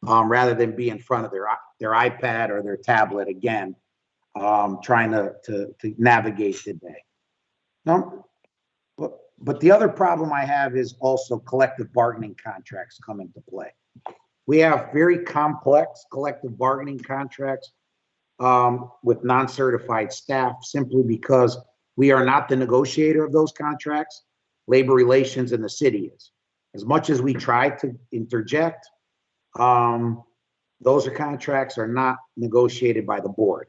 rather than be in front of their iPad or their tablet again, trying to navigate the day. No, but the other problem I have is also collective bargaining contracts come into play. We have very complex collective bargaining contracts with non-certified staff, simply because we are not the negotiator of those contracts. Labor relations in the city is. As much as we try to interject, those contracts are not negotiated by the board.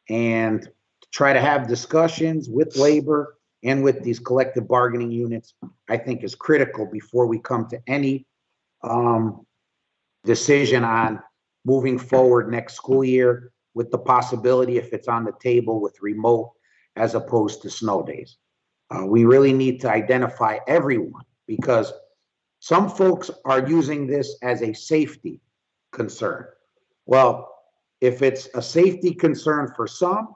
And to try to have discussions with labor and with these collective bargaining units, I think is critical before we come to any decision on moving forward next school year, with the possibility, if it's on the table, with remote as opposed to snow days. We really need to identify everyone, because some folks are using this as a safety concern. Well, if it's a safety concern for some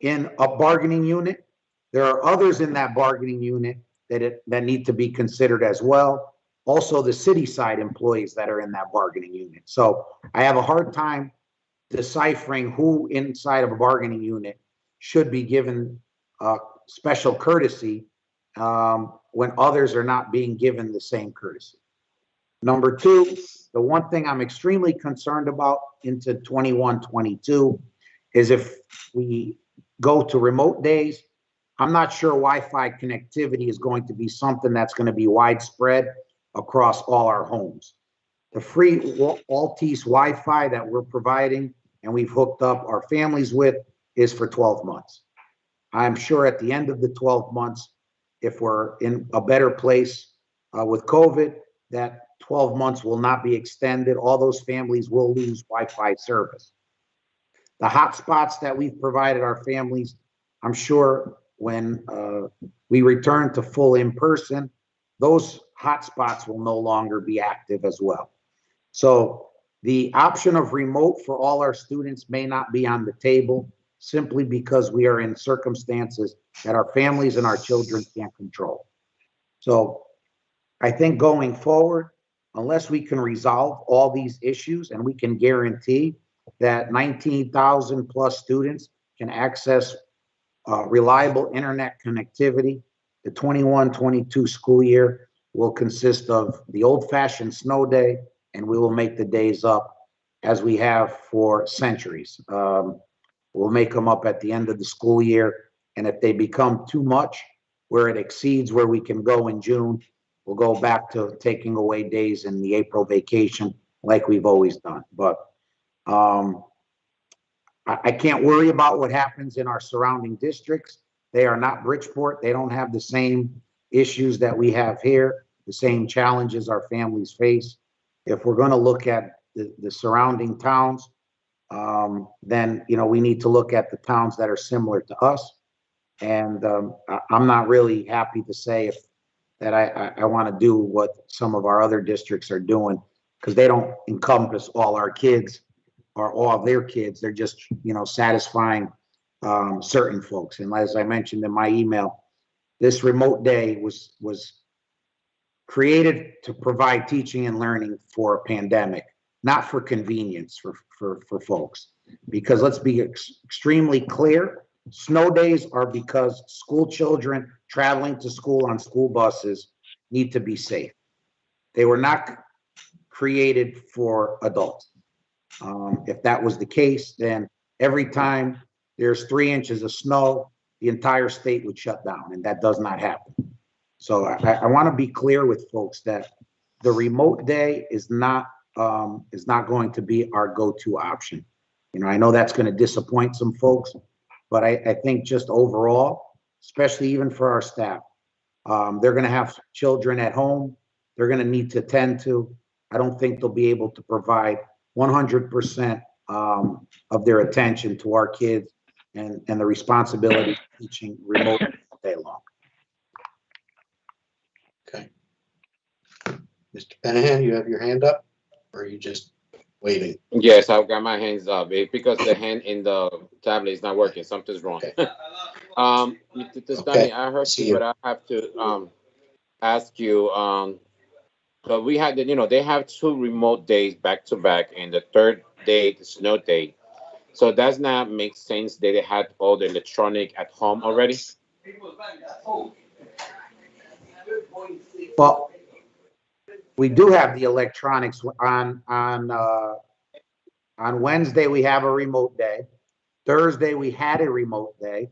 in a bargaining unit, there are others in that bargaining unit that need to be considered as well. Also, the city side employees that are in that bargaining unit. So I have a hard time deciphering who inside of a bargaining unit should be given special courtesy when others are not being given the same courtesy. Number two, the one thing I'm extremely concerned about into 21-22 is if we go to remote days, I'm not sure Wi-Fi connectivity is going to be something that's going to be widespread across all our homes. The free Altice Wi-Fi that we're providing and we've hooked up our families with is for 12 months. I'm sure at the end of the 12 months, if we're in a better place with COVID, that 12 months will not be extended. All those families will lose Wi-Fi service. The hotspots that we've provided our families, I'm sure when we return to full in-person, those hotspots will no longer be active as well. So the option of remote for all our students may not be on the table, simply because we are in circumstances that our families and our children can't control. So I think going forward, unless we can resolve all these issues and we can guarantee that 19,000 plus students can access reliable internet connectivity. The 21-22 school year will consist of the old-fashioned snow day, and we will make the days up as we have for centuries. We'll make them up at the end of the school year, and if they become too much, where it exceeds where we can go in June, we'll go back to taking away days in the April vacation like we've always done. But I can't worry about what happens in our surrounding districts. They are not Bridgeport. They don't have the same issues that we have here, the same challenges our families face. If we're going to look at the surrounding towns, then, you know, we need to look at the towns that are similar to us. And I'm not really happy to say that I want to do what some of our other districts are doing, because they don't encompass all our kids or all of their kids. They're just, you know, satisfying certain folks. And as I mentioned in my email, this remote day was created to provide teaching and learning for a pandemic, not for convenience for folks. Because let's be extremely clear, snow days are because school children traveling to school on school buses need to be safe. They were not created for adults. If that was the case, then every time there's 3 inches of snow, the entire state would shut down, and that does not happen. So I want to be clear with folks that the remote day is not going to be our go-to option. You know, I know that's going to disappoint some folks, but I think just overall, especially even for our staff, they're going to have children at home. They're going to need to tend to. I don't think they'll be able to provide 100% of their attention to our kids and the responsibility of teaching remote all day long. Okay. Mr. Penahan, you have your hand up, or are you just waving? Yes, I've got my hands up. It's because the hand in the tablet is not working. Something's wrong. Okay. Mr. Testani, I heard you, but I have to ask you. But we had, you know, they have 2 remote days back to back, and the third day, the snow day. So does not make sense that they had all the electronic at home already? Well, we do have the electronics on Wednesday. We have a remote day. Thursday we had a remote day,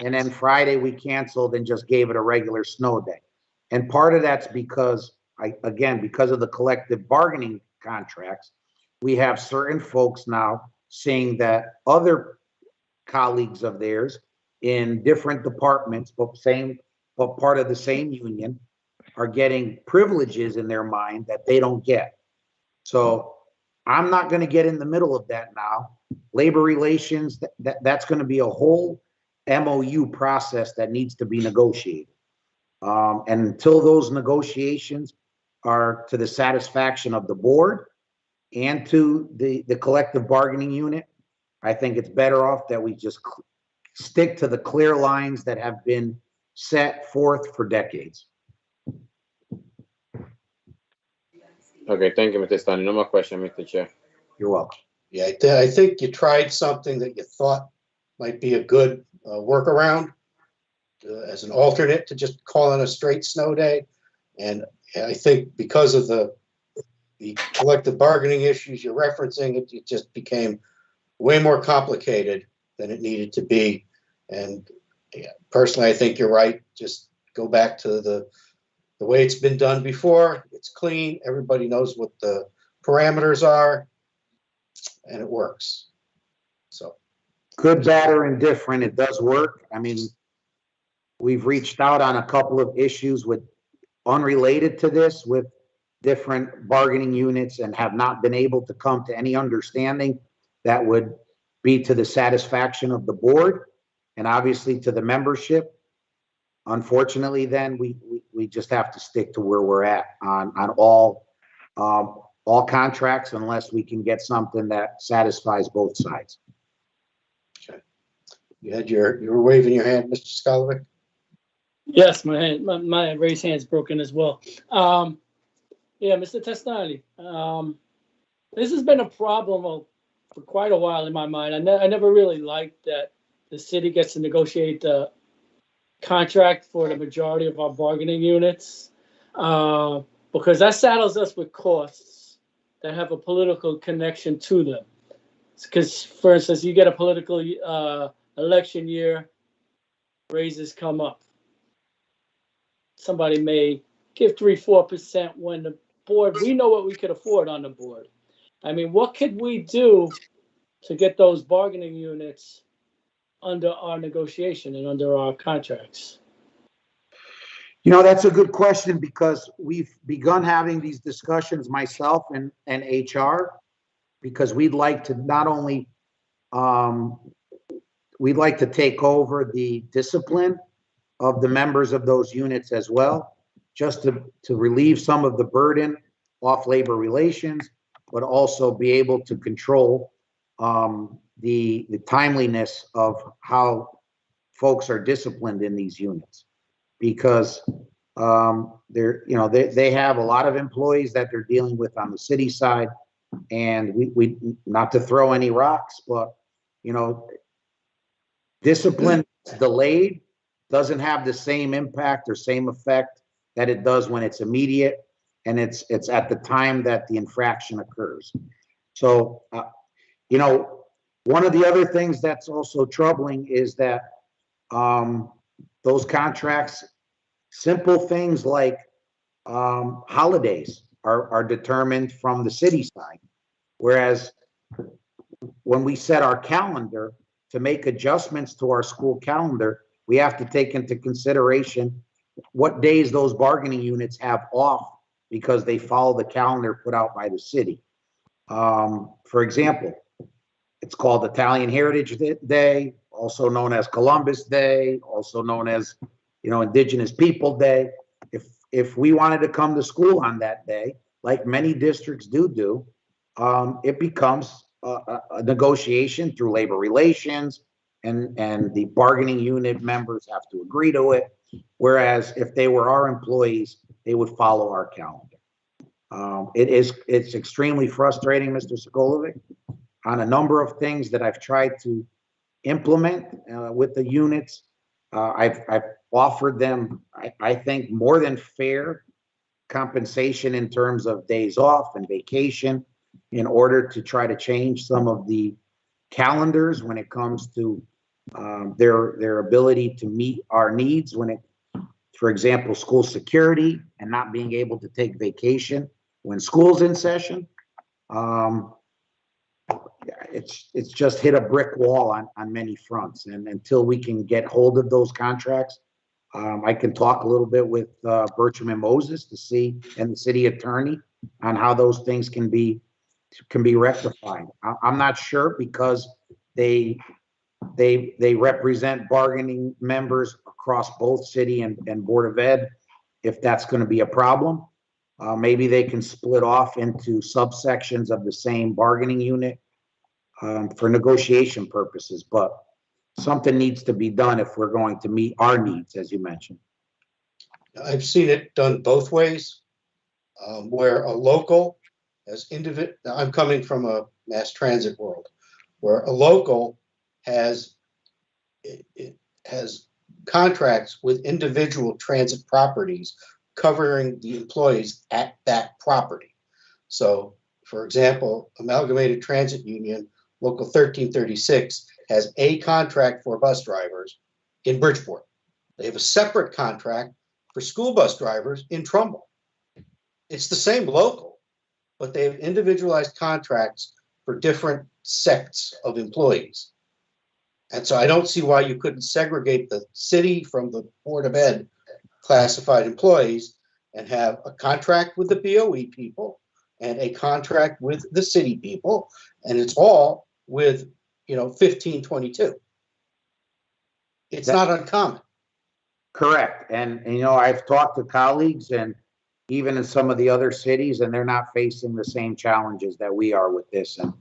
and then Friday we canceled and just gave it a regular snow day. And part of that's because because of the collective bargaining contracts, we have certain folks now saying that other colleagues of theirs in different departments, but part of the same union, are getting privileges in their mind that they don't get. So I'm not going to get in the middle of that now. Labor relations, that's going to be a whole MOU process that needs to be negotiated. And until those negotiations are to the satisfaction of the board and to the collective bargaining unit, I think it's better off that we just stick to the clear lines that have been set forth for decades. Okay, thank you, Mr. Testani. No more question, Mr. Chair. You're welcome. Yeah, I think you tried something that you thought might be a good workaround as an alternate to just call it a straight snow day. And I think because of the collective bargaining issues you're referencing, it just became way more complicated than it needed to be. And yeah, personally, I think you're right. Just go back to the way it's been done before. It's clean. Everybody knows what the parameters are, and it works. So good, bad, or indifferent, it does work. I mean, we've reached out on a couple of issues with unrelated to this with different bargaining units and have not been able to come to any understanding that would be to the satisfaction of the board and obviously to the membership. Unfortunately, then we just have to stick to where we're at on all contracts unless we can get something that satisfies both sides. okay. You were waving your hand, Mr. Skalovic? Yes, my raised hand is broken as well. Yeah, Mr. Testani, this has been a problem for quite a while in my mind. I never really liked that the city gets to negotiate the contract for the majority of our bargaining units, because that saddles us with costs that have a political connection to them. Because, for instance, you get a political election year, raises come up. Somebody may give 3-4% when the board, we know what we could afford on the board. I mean, what could we do to get those bargaining units under our negotiation and under our contracts? You know, that's a good question, because we've begun having these discussions, myself and HR, because we'd like to not only, we'd like to take over the discipline of the members of those units as well, just to relieve some of the burden off labor relations, but also be able to control the timeliness of how folks are disciplined in these units. Because they're, you know, they have a lot of employees that they're dealing with on the city side, and we not to throw any rocks, but you know, discipline delayed doesn't have the same impact or same effect that it does when it's immediate and it's at the time that the infraction occurs. So you know, one of the other things that's also troubling is that those contracts, simple things like holidays are determined from the city side. Whereas when we set our calendar to make adjustments to our school calendar, we have to take into consideration what days those bargaining units have off because they follow the calendar put out by the city. For example, it's called Italian Heritage Day, also known as Columbus Day, also known as, you know, Indigenous People Day. If we wanted to come to school on that day, like many districts do, it becomes a negotiation through labor relations, and the bargaining unit members have to agree to it. Whereas if they were our employees, they would follow our calendar. It's extremely frustrating, Mr. Sokolovic, on a number of things that I've tried to implement with the units. I've offered them, I think, more than fair compensation in terms of days off and vacation in order to try to change some of the calendars when it comes to their ability to meet our needs when it, for example, school security and not being able to take vacation when school's in session. It's just hit a brick wall on many fronts. And until we can get hold of those contracts, I can talk a little bit with Bertram and Moses to see, and the city attorney, on how those things can be rectified. I'm not sure, because they represent bargaining members across both city and Board of Ed. If that's going to be a problem, maybe they can split off into subsections of the same bargaining unit for negotiation purposes, but something needs to be done if we're going to meet our needs, as you mentioned. I've seen it done both ways, where a local has individual. I'm coming from a mass transit world, where a local has contracts with individual transit properties covering the employees at that property. So, for example, Amalgamated Transit Union, Local 1336, has a contract for bus drivers in Bridgeport. They have a separate contract for school bus drivers in Trumbull. It's the same local, but they have individualized contracts for different sects of employees. And so I don't see why you couldn't segregate the city from the Board of Ed classified employees and have a contract with the BOE people and a contract with the city people, and it's all with, 1522. It's not uncommon. Correct. And I've talked to colleagues and even in some of the other cities, and they're not facing the same challenges that we are with this. And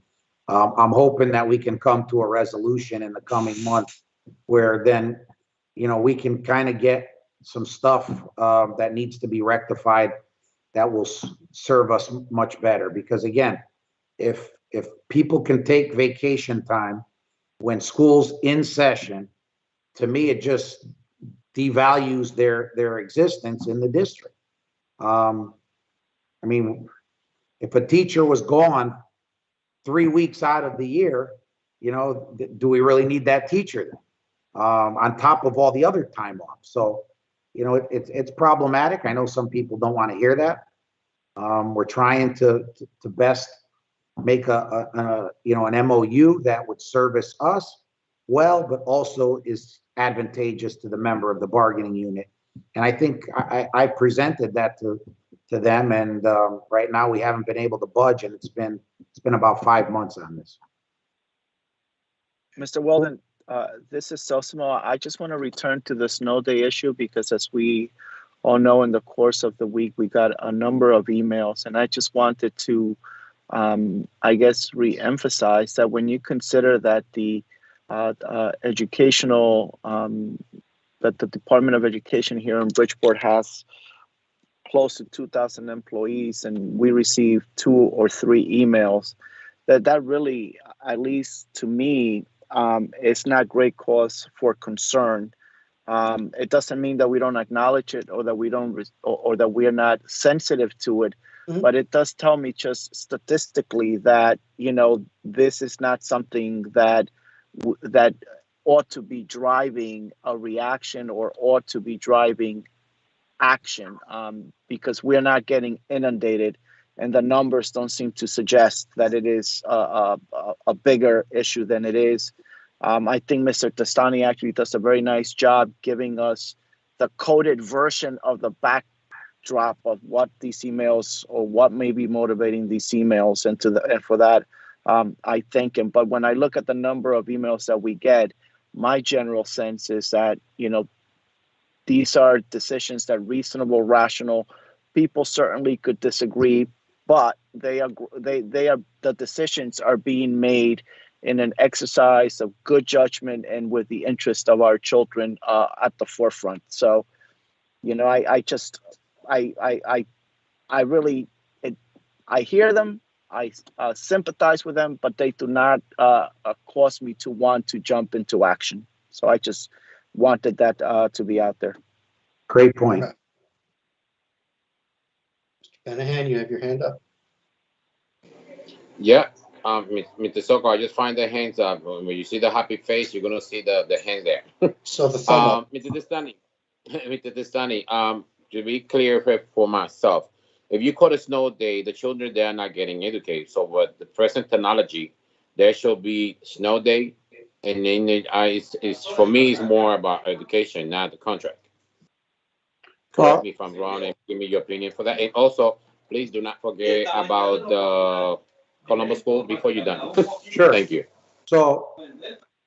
I'm hoping that we can come to a resolution in the coming months where then, we can kind of get some stuff that needs to be rectified that will serve us much better. Because again, if people can take vacation time when school's in session, to me, it just devalues their existence in the district. I mean, if a teacher was gone 3 weeks out of the year, you know, do we really need that teacher then? On top of all the other time off. So, you know, it's problematic. I know some people don't want to hear that. We're trying to best make a you know, an MOU that would service us well, but also is advantageous to the member of the bargaining unit. And I think I presented that to them, and right now we haven't been able to budge, and it's been about 5 months on this. Mr. Weldon, this is Sosimo. I just want to return to the snow day issue because, as we all know, in the course of the week, we got a number of emails, and I just wanted to, I guess, re-emphasize that when you consider that the educational, that the Department of Education here in Bridgeport has close to 2,000 employees, and we receive 2 or 3 emails, that really, at least to me, it's not great cause for concern. It doesn't mean that we don't acknowledge it or that we don't or that we are not sensitive to it, but it does tell me just statistically that, you know, this is not something that that ought to be driving a reaction or ought to be driving action, because we're not getting inundated, and the numbers don't seem to suggest that it is a bigger issue than it is. I think Mr. Tastani actually does a very nice job giving us the coded version of the backdrop of what these emails or what may be motivating these emails, and for that, I thank him. But when I look at the number of emails that we get, my general sense is that, you know, these are decisions that reasonable, rational people certainly could disagree, but the decisions are being made in an exercise of good judgment and with the interest of our children at the forefront. So, you know, I really hear them, I sympathize with them, but they do not cause me to want to jump into action. So I just wanted that to be out there. Great point. Mr. Benahan, you have your hand up. Yeah. Mr. Soko, I just find the hands up. When you see the happy face, you're gonna see the hand there. So the thumb up. Mr. Tastani, to be clear for myself, if you call a snow day, the children, they are not getting educated. So with the present technology, there should be snow day, and then it's for me, it's more about education, not the contract. Correct me if I'm wrong, and give me your opinion for that. And also, please do not forget about the Columbus School before you're done. Sure. Thank you. So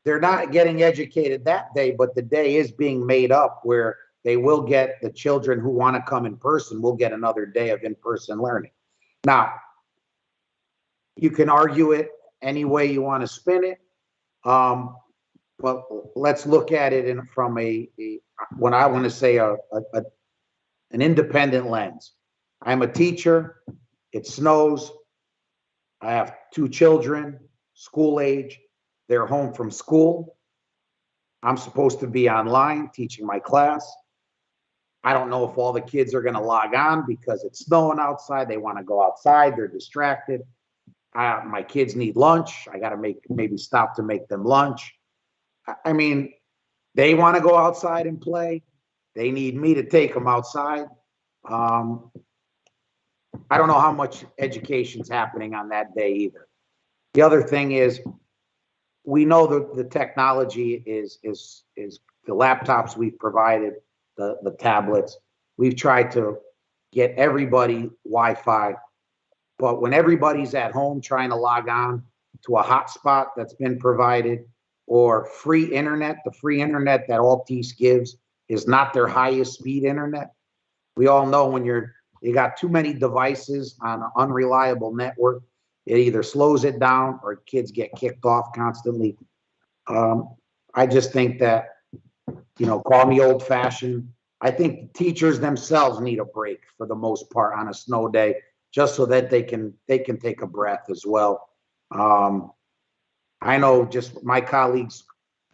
they're not getting educated that day, but the day is being made up where they will get, the children who want to come in person will get another day of in-person learning. Now, you can argue it any way you want to spin it. But let's look at it from what I want to say, an independent lens. I'm a teacher. It snows. I have 2 children, school age. They're home from school. I'm supposed to be online teaching my class. I don't know if all the kids are going to log on because it's snowing outside. They want to go outside. They're distracted. My kids need lunch. I got to maybe stop to make them lunch. I mean, they want to go outside and play. They need me to take them outside. I don't know how much education's happening on that day either. The other thing is, we know that the technology is the laptops we've provided, the tablets. We've tried to get everybody Wi-Fi, but when everybody's at home trying to log on to a hotspot that's been provided or free internet, the free internet that Altice gives is not their highest speed internet. We all know when you got too many devices on an unreliable network, it either slows it down or kids get kicked off constantly. I just think that, you know, call me old fashioned. I think teachers themselves need a break for the most part on a snow day, just so that they can take a breath as well. I know just my colleagues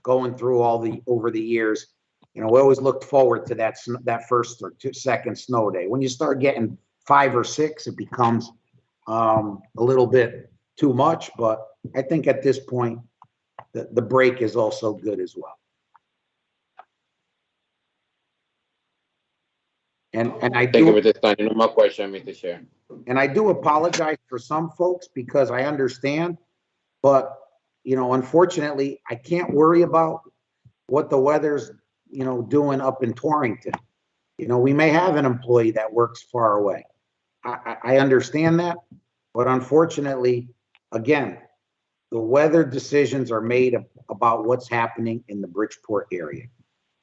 going through over the years, we always looked forward to that first or second snow day. When you start getting 5 or 6, it becomes a little bit too much, but I think at this point, the break is also good as well. And I Thank you do, for this time. No more question, Mr. Chair. and I do apologize for some folks because I understand, but unfortunately, I can't worry about what the weather's doing up in Torrington. We may have an employee that works far away. I understand that, but unfortunately, again, the weather decisions are made about what's happening in the Bridgeport area,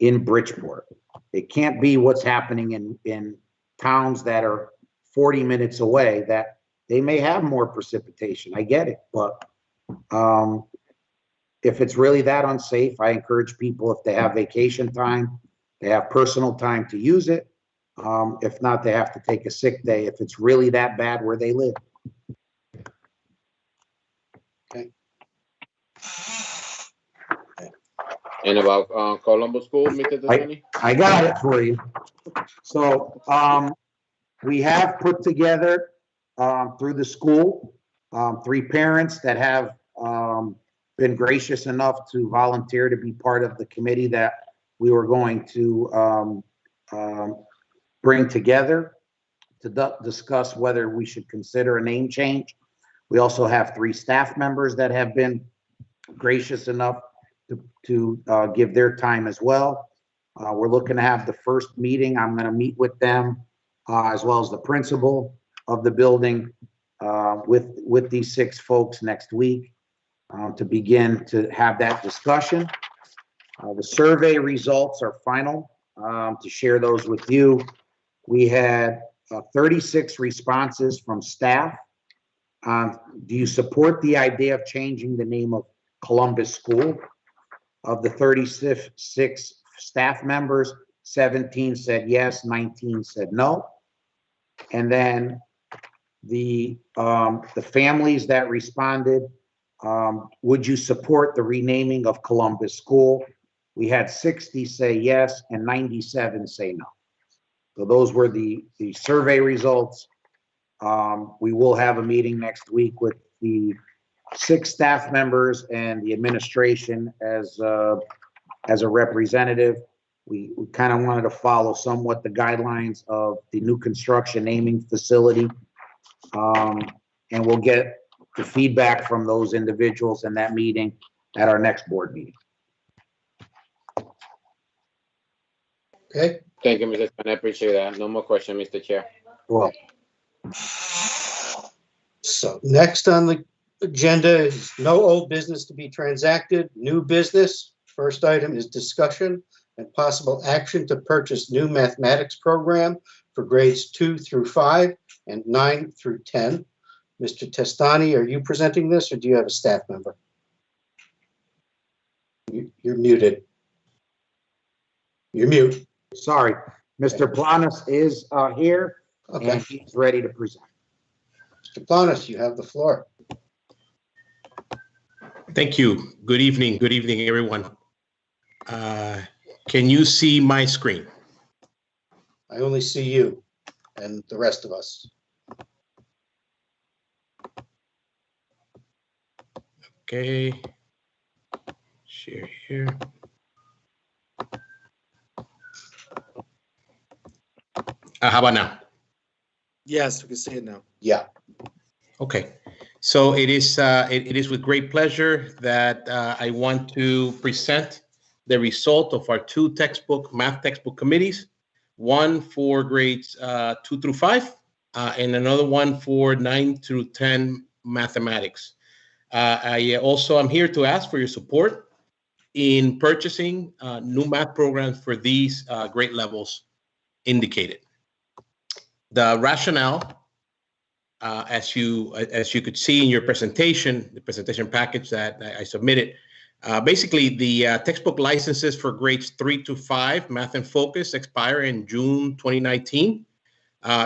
in Bridgeport. It can't be what's happening in towns that are 40 minutes away that they may have more precipitation. I get it, but if it's really that unsafe, I encourage people, if they have vacation time, they have personal time to use it. If not, they have to take a sick day if it's really that bad where they live. Okay. And about Colombo School, Mr. Desani? I got it for you. So we have put together through the school 3 parents that have been gracious enough to volunteer to be part of the committee that we were going to bring together to discuss whether we should consider a name change. We also have 3 staff members that have been gracious enough to give their time as well. We're looking to have the first meeting. I'm going to meet with them as well as the principal of the building with these 6 folks next week to begin to have that discussion. The survey results are final. To share those with you, we had 36 responses from staff. Do you support the idea of changing the name of Columbus School? Of the 36 staff members, 17 said yes, 19 said no. And then the families that responded, would you support the renaming of Columbus School? We had 60 say yes and 97 say no. So those were the survey results. We will have a meeting next week with the 6 staff members and the administration as a representative. We kind of wanted to follow somewhat the guidelines of the new construction naming facility. And we'll get the feedback from those individuals in that meeting at our next board meeting. Okay. Thank you, Mr. Desani. I appreciate that. No more question, Mr. Chair. Well, So next on the agenda is no old business to be transacted, new business. First item is discussion and possible action to purchase new mathematics program for grades 2 through 5 and 9 through 10. Mr. Testani, are you presenting this or do you have a staff member? You're muted. You're mute. sorry, Mr. Planas is here Okay. and he's ready to present. Mr. Planas, you have the floor. Thank you. Good evening, everyone. Can you see my screen? I only see you and the rest of us. Okay. Share here. How about now? Yes, we can see it now. Yeah. Okay. So it is with great pleasure that I want to present the result of our 2 math textbook committees, one for grades 2 through 5 and another one for 9 through 10 mathematics. I also am here to ask for your support in purchasing new math programs for these grade levels indicated. The rationale, as you could see in your presentation, the presentation package that I submitted, basically the textbook licenses for grades 3 to 5, Math and Focus, expire in June 2019.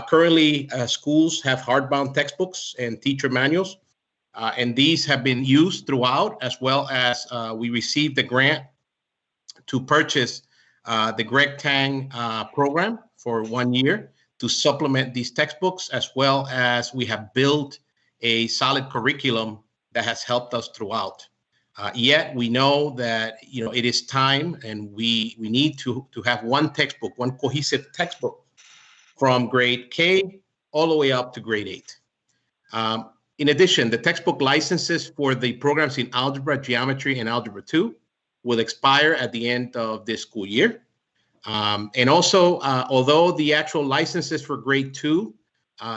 Currently, schools have hardbound textbooks and teacher manuals And these have been used throughout, as well as we received the grant to purchase the Greg Tang program for 1 year to supplement these textbooks, as well as we have built a solid curriculum that has helped us throughout. Yet we know that it is time, and we need to have one textbook, one cohesive textbook from grade K all the way up to grade 8. In addition, the textbook licenses for the programs in Algebra, Geometry, and Algebra 2 will expire at the end of this school year. And also, although the actual licenses for grade 2,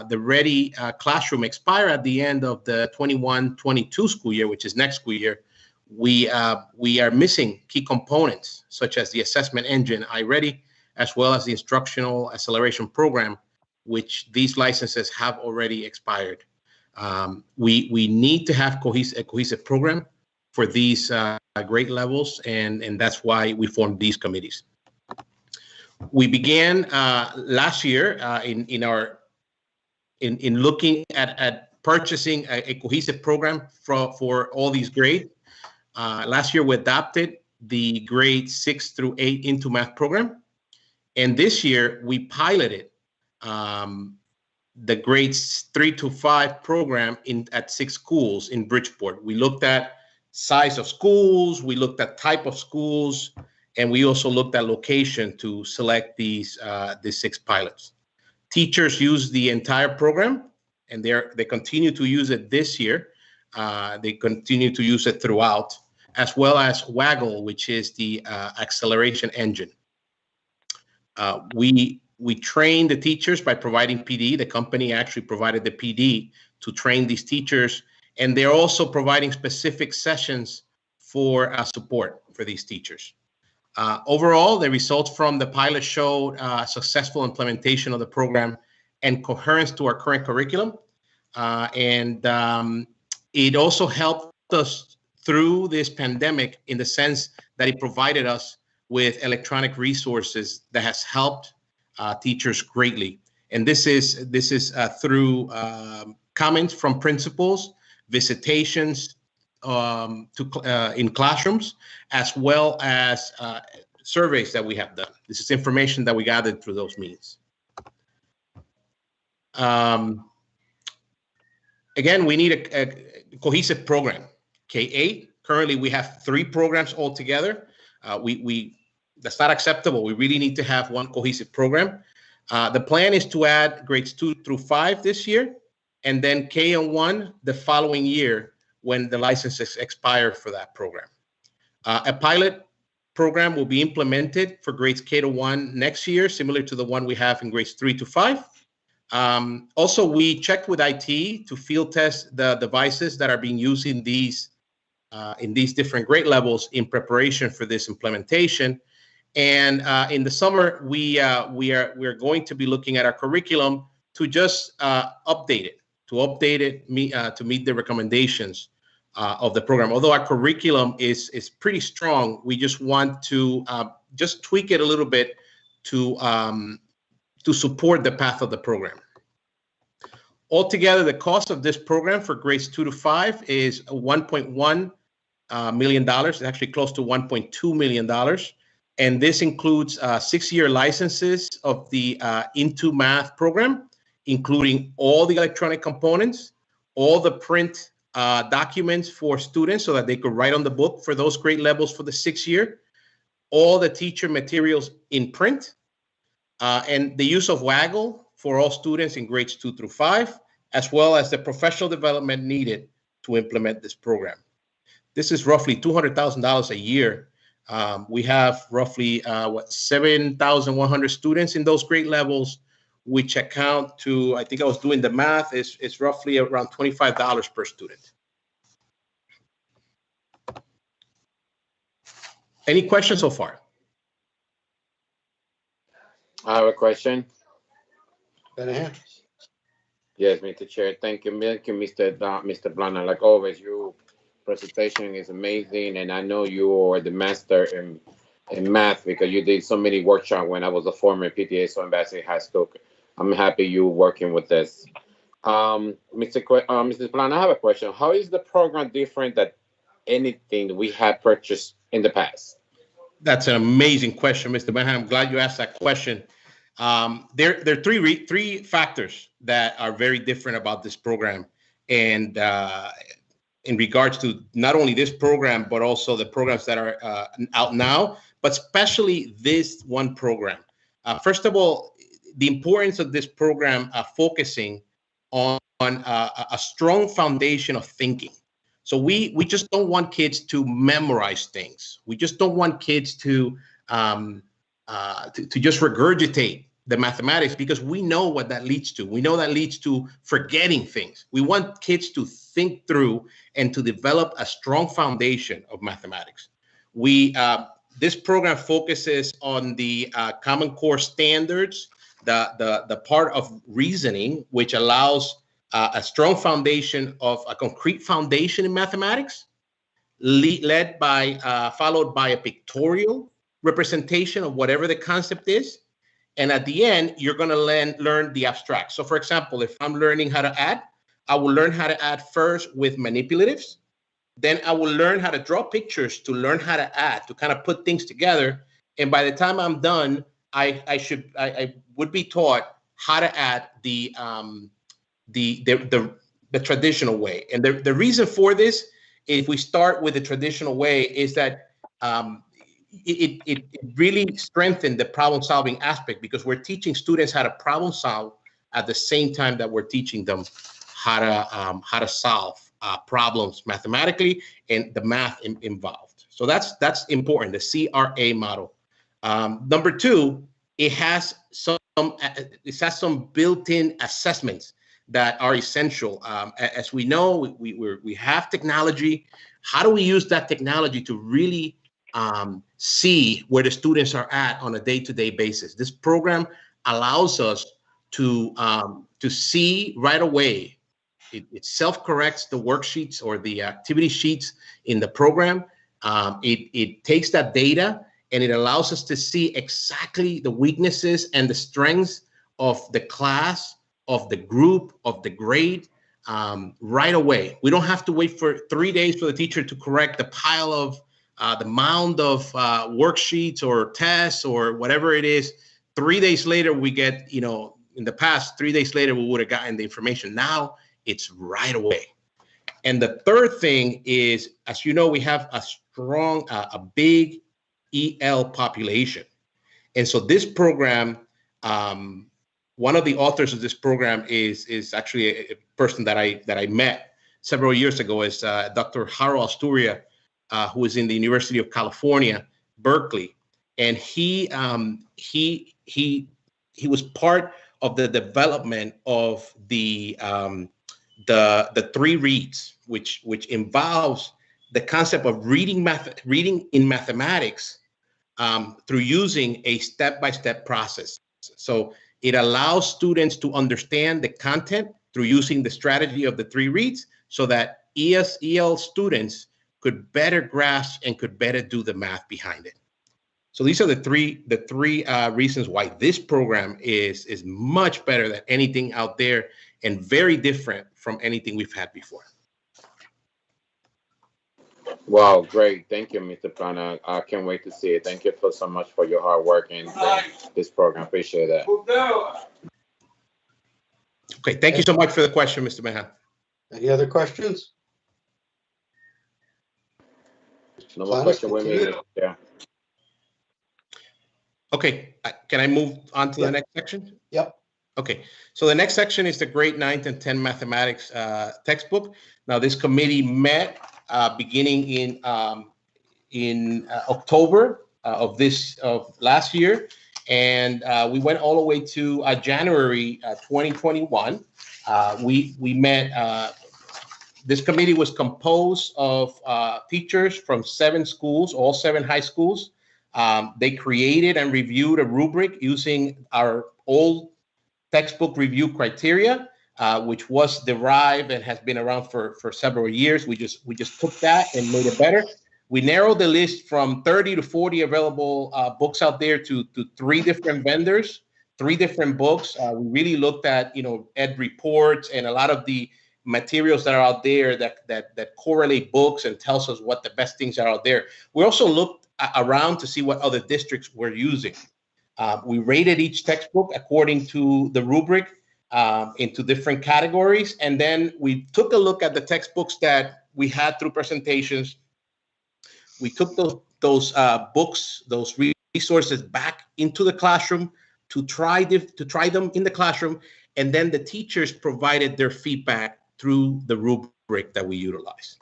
the Ready Classroom expire at the end of the 21-22 school year, which is next school year, we are missing key components such as the assessment engine, iReady, as well as the instructional acceleration program, which these licenses have already expired. We need to have a cohesive program for these grade levels, and that's why we formed these committees. We began last year in looking at purchasing a cohesive program for all these grades. Last year, we adopted the grade 6 through 8 Into Math program. And this year, we piloted the grades 3 to 5 program at 6 schools in Bridgeport. We looked at size of schools, we looked at type of schools, and we also looked at location to select these 6 pilots. Teachers use the entire program, and they continue to use it this year. They continue to use it throughout, as well as Waggle, which is the acceleration engine. We train the teachers by providing PD. The company actually provided the PD to train these teachers, and they're also providing specific sessions for support for these teachers. Overall, the results from the pilot showed successful implementation of the program and coherence to our current curriculum. It also helped us through this pandemic in the sense that it provided us with electronic resources that has helped teachers greatly. And this is through comments from principals, visitations in classrooms, as well as surveys that we have done. This is information that we gathered through those meetings. Again, we need a cohesive program. K-8, currently we have 3 programs altogether. That's not acceptable. We really need to have one cohesive program. The plan is to add grades 2 through 5 this year, and then K and 1 the following year when the licenses expire for that program. A pilot program will be implemented for grades K to 1 next year, similar to the one we have in grades 3 to 5. Also, we checked with IT to field test the devices that are being used in these different grade levels in preparation for this implementation. And in the summer, we are going to be looking at our curriculum to just update it to meet the recommendations of the program. Although our curriculum is pretty strong, we just want to just tweak it a little bit to support the path of the program. Altogether, the cost of this program for grades 2 to 5 is $1.1 million. It's actually close to $1.2 million. And this includes 6-year licenses of the Into Math program, including all the electronic components, all the print documents for students so that they could write on the book for those grade levels for the 6th year, all the teacher materials in print, and the use of Waggle for all students in grades 2 through 5, as well as the professional development needed to implement this program. This is roughly $200,000 a year. We have roughly 7,100 students in those grade levels, which account to, I think I was doing the math, it's roughly around $25 per student. Any questions so far? I have a question. Yes, Mr. Chair. Thank you, Mr. Blana. Like always, your presentation is amazing, and I know you are the master in math because you did so many workshops when I was a former PTA, so Ambassador High School. I'm happy you working with this. Mr. Plan, I have a question. How is the program different than anything we had purchased in the past? That's an amazing question, Mr. Manhattan. I'm glad you asked that question. There are three factors that are very different about this program, and in regards to not only this program but also the programs that are out now, but especially this one program. First of all, the importance of this program focusing on a strong foundation of thinking. So we just don't want kids to memorize things. We just don't want kids to just regurgitate the mathematics, because we know what that leads to. We know that leads to forgetting things. We want kids to think through and to develop a strong foundation of mathematics. This program focuses on the Common Core standards, the part of reasoning, which allows a strong foundation of a concrete foundation in mathematics, followed by a pictorial representation of whatever the concept is. And at the end, you're going to learn the abstract. So for example, if I'm learning how to add, I will learn how to add first with manipulatives. Then I will learn how to draw pictures to learn how to add, to kind of put things together. And by the time I'm done, I would be taught how to add the traditional way. And the reason for this, if we start with the traditional way, is that it really strengthened the problem solving aspect, because we're teaching students how to problem solve at the same time that we're teaching them how to solve problems mathematically and the math involved. So that's important, the CRA model. Number two, it has some built-in assessments that are essential. As we know, we have technology. How do we use that technology to really see where the students are at on a day-to-day basis? This program allows us to see right away. It self-corrects the worksheets or the activity sheets in the program. It takes that data and it allows us to see exactly the weaknesses and the strengths of the class, of the group, of the grade right away. We don't have to wait for 3 days for the teacher to correct the pile of the mound of worksheets or tests or whatever it is. 3 days later, we get, in the past, 3 days later, we would have gotten the information. Now it's right away. And the third thing is, as you know, we have a strong, a big EL population. And so this program, one of the authors of this program is actually a person that I met several years ago, is Dr. Harold Asturia, who is in the University of California, Berkeley. And he was part of the development of the three reads, which involves the concept of reading in mathematics through using a step-by-step process. So it allows students to understand the content through using the strategy of the three reads, so that EL students could better grasp and could better do the math behind it. So these are the three reasons why this program is much better than anything out there and very different from anything we've had before. Wow, great. Thank you, Mr. Plana. I can't wait to see it. Thank you so much for your hard work in this program. Appreciate that. Okay, thank you so much for the question, Mr. Mahan. Any other questions? No more question with me. Yeah. Okay, can I move on to the next section? Yep. Okay, so the next section is the grade 9th and 10th mathematics textbook. Now, this committee met beginning in October of last year, and we went all the way to January 2021. We met. This committee was composed of teachers from 7 schools, all 7 high schools. They created and reviewed a rubric using our old textbook review criteria, which was derived and has been around for several years. We just took that and made it better. We narrowed the list from 30 to 40 available books out there to 3 different vendors 3 different books. We really looked at, ed reports and a lot of the materials that are out there that correlate books and tells us what the best things are out there. We also looked around to see what other districts were using. We rated each textbook according to the rubric into different categories. And then we took a look at the textbooks that we had through presentations. We took those books, those resources back into the classroom to try them in the classroom. And then the teachers provided their feedback through the rubric that we utilize.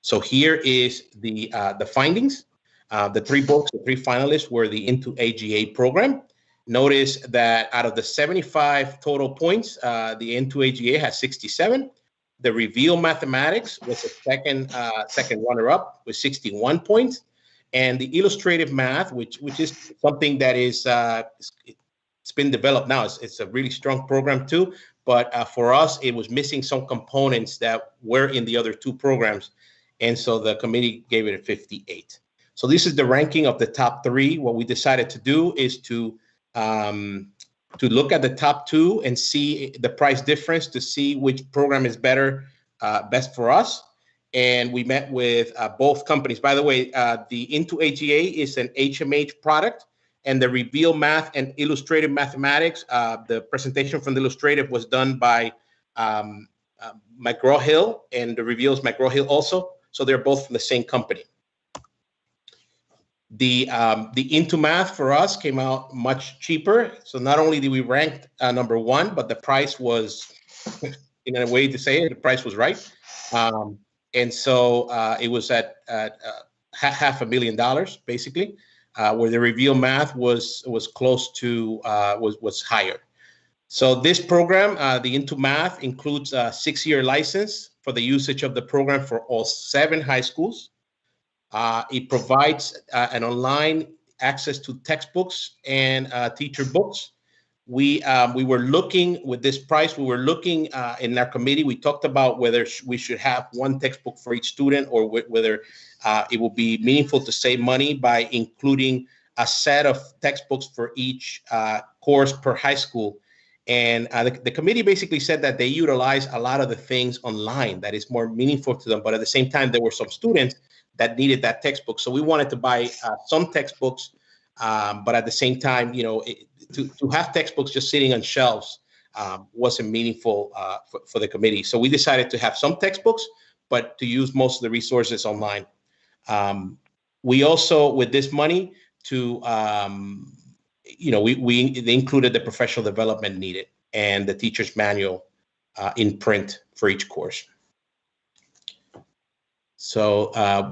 So here is the findings. The 3 books, the 3 finalists were the Into AGA program. Notice that out of the 75 total points, the Into AGA has 67. The Reveal Mathematics was the second runner-up with 61 points. And the Illustrative Math, which is something that is it's been developed now. It's a really strong program too. But for us, it was missing some components that were in the other 2 programs. And so the committee gave it a 58. So this is the ranking of the top 3. What we decided to do is to look at the top 2 and see the price difference to see which program is best for us. And we met with both companies. By the way, the Into AGA is an HMH product, and the Reveal Math and Illustrative Mathematics, the presentation from the Illustrative was done by McGraw-Hill, and the Reveal is McGraw-Hill also. So they're both from the same company. The Into Math for us came out much cheaper. So not only did we rank number 1, but the price was, in a way to say it, the price was right. And so it was at $500,000 basically, where the Reveal Math was close to was higher. So this program, the Into Math, includes a 6-year license for the usage of the program for all 7 high schools. It provides an online access to textbooks and teacher books. We were looking with this price. We were looking in our committee. We talked about whether we should have 1 textbook for each student, or whether it will be meaningful to save money by including a set of textbooks for each course per high school. And the committee basically said that they utilize a lot of the things online that is more meaningful to them. But at the same time, there were some students that needed that textbook. So we wanted to buy some textbooks, but at the same time, to have textbooks just sitting on shelves wasn't meaningful for the committee. So we decided to have some textbooks, but to use most of the resources online. We also, with this money, they included the professional development needed and the teacher's manual in print for each course. So I'm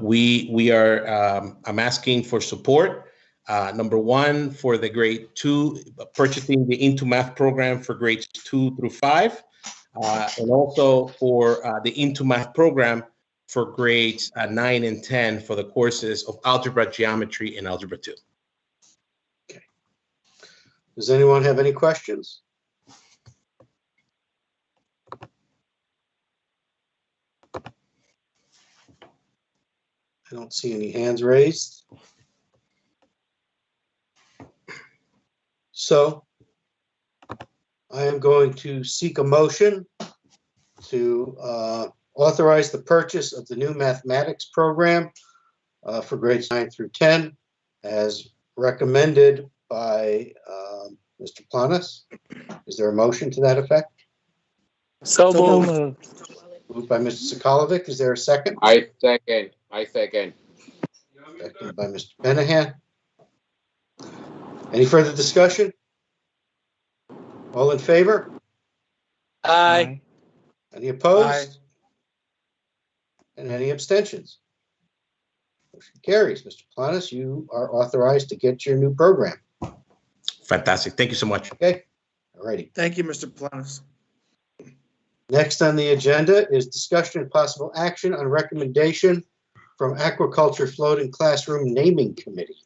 asking for support. Number 1, for the grade 2, purchasing the Into Math program for grades 2 through 5, and also for the Into Math program for grades 9 and 10 for the courses of algebra, geometry, and algebra 2. Okay. Does anyone have any questions? I don't see any hands raised. So I am going to seek a motion to authorize the purchase of the new mathematics program for grades 9 through 10 as recommended by Mr. Planas. Is there a motion to that effect? So moved. Moved by Mr. Sokolovic. Is there a second? I second. Seconded by Mr. Benahan. Any further discussion? All in favor? Aye. Any opposed? Aye. And any abstentions? Motion carries. Mr. Planas, you are authorized to get your new program. Fantastic. Thank you so much. Okay. All righty. Thank you, Mr. Planas. Next on the agenda is discussion and possible action on recommendation from Aquaculture Floating Classroom Naming Committee.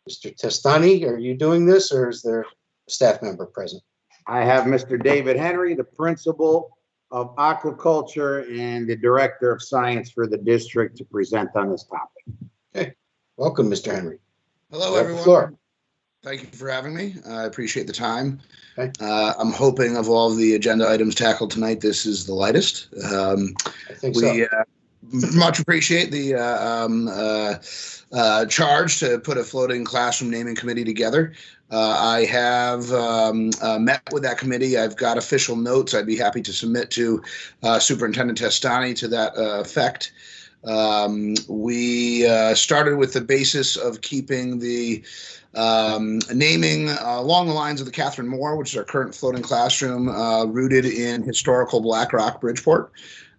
Mr. Testani, are you doing this, or is there a staff member present? I have Mr. David Henry, the principal of aquaculture and the director of science for the district, to present on this topic. Okay. Welcome, Mr. Henry. Hello, You have the everyone. floor. Thank you for having me. I appreciate the time. Okay. I'm hoping of all the agenda items tackled tonight, this is the lightest. I think so. We much appreciate the charge to put a floating classroom naming committee together. I have met with that committee. I've got official notes I'd be happy to submit to Superintendent Testani to that effect. We started with the basis of keeping the naming along the lines of the Catherine Moore, which is our current floating classroom, rooted in historical Black Rock, Bridgeport.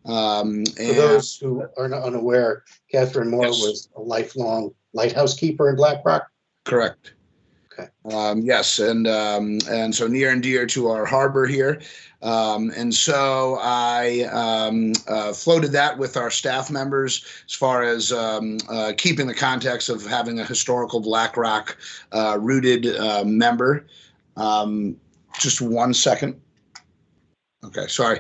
For those who are not unaware, Catherine Moore Yes. was a lifelong lighthouse keeper in Black Rock. Correct. Okay. Yes, and so near and dear to our harbor here. And so I floated that with our staff members as far as keeping the context of having a historical Black Rock rooted member. Just 1 second. Okay, sorry,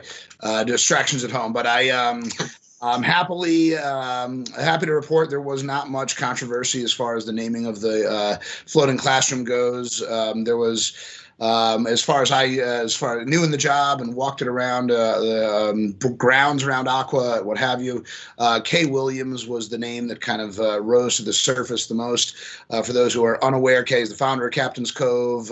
distractions at home, but I'm happy to report there was not much controversy as far as the naming of the floating classroom goes. There was, as far as new in the job and walked it around the grounds around Aqua, what have you. Kay Williams was the name that kind of rose to the surface the most. For those who are unaware, Kay is the founder of Captain's Cove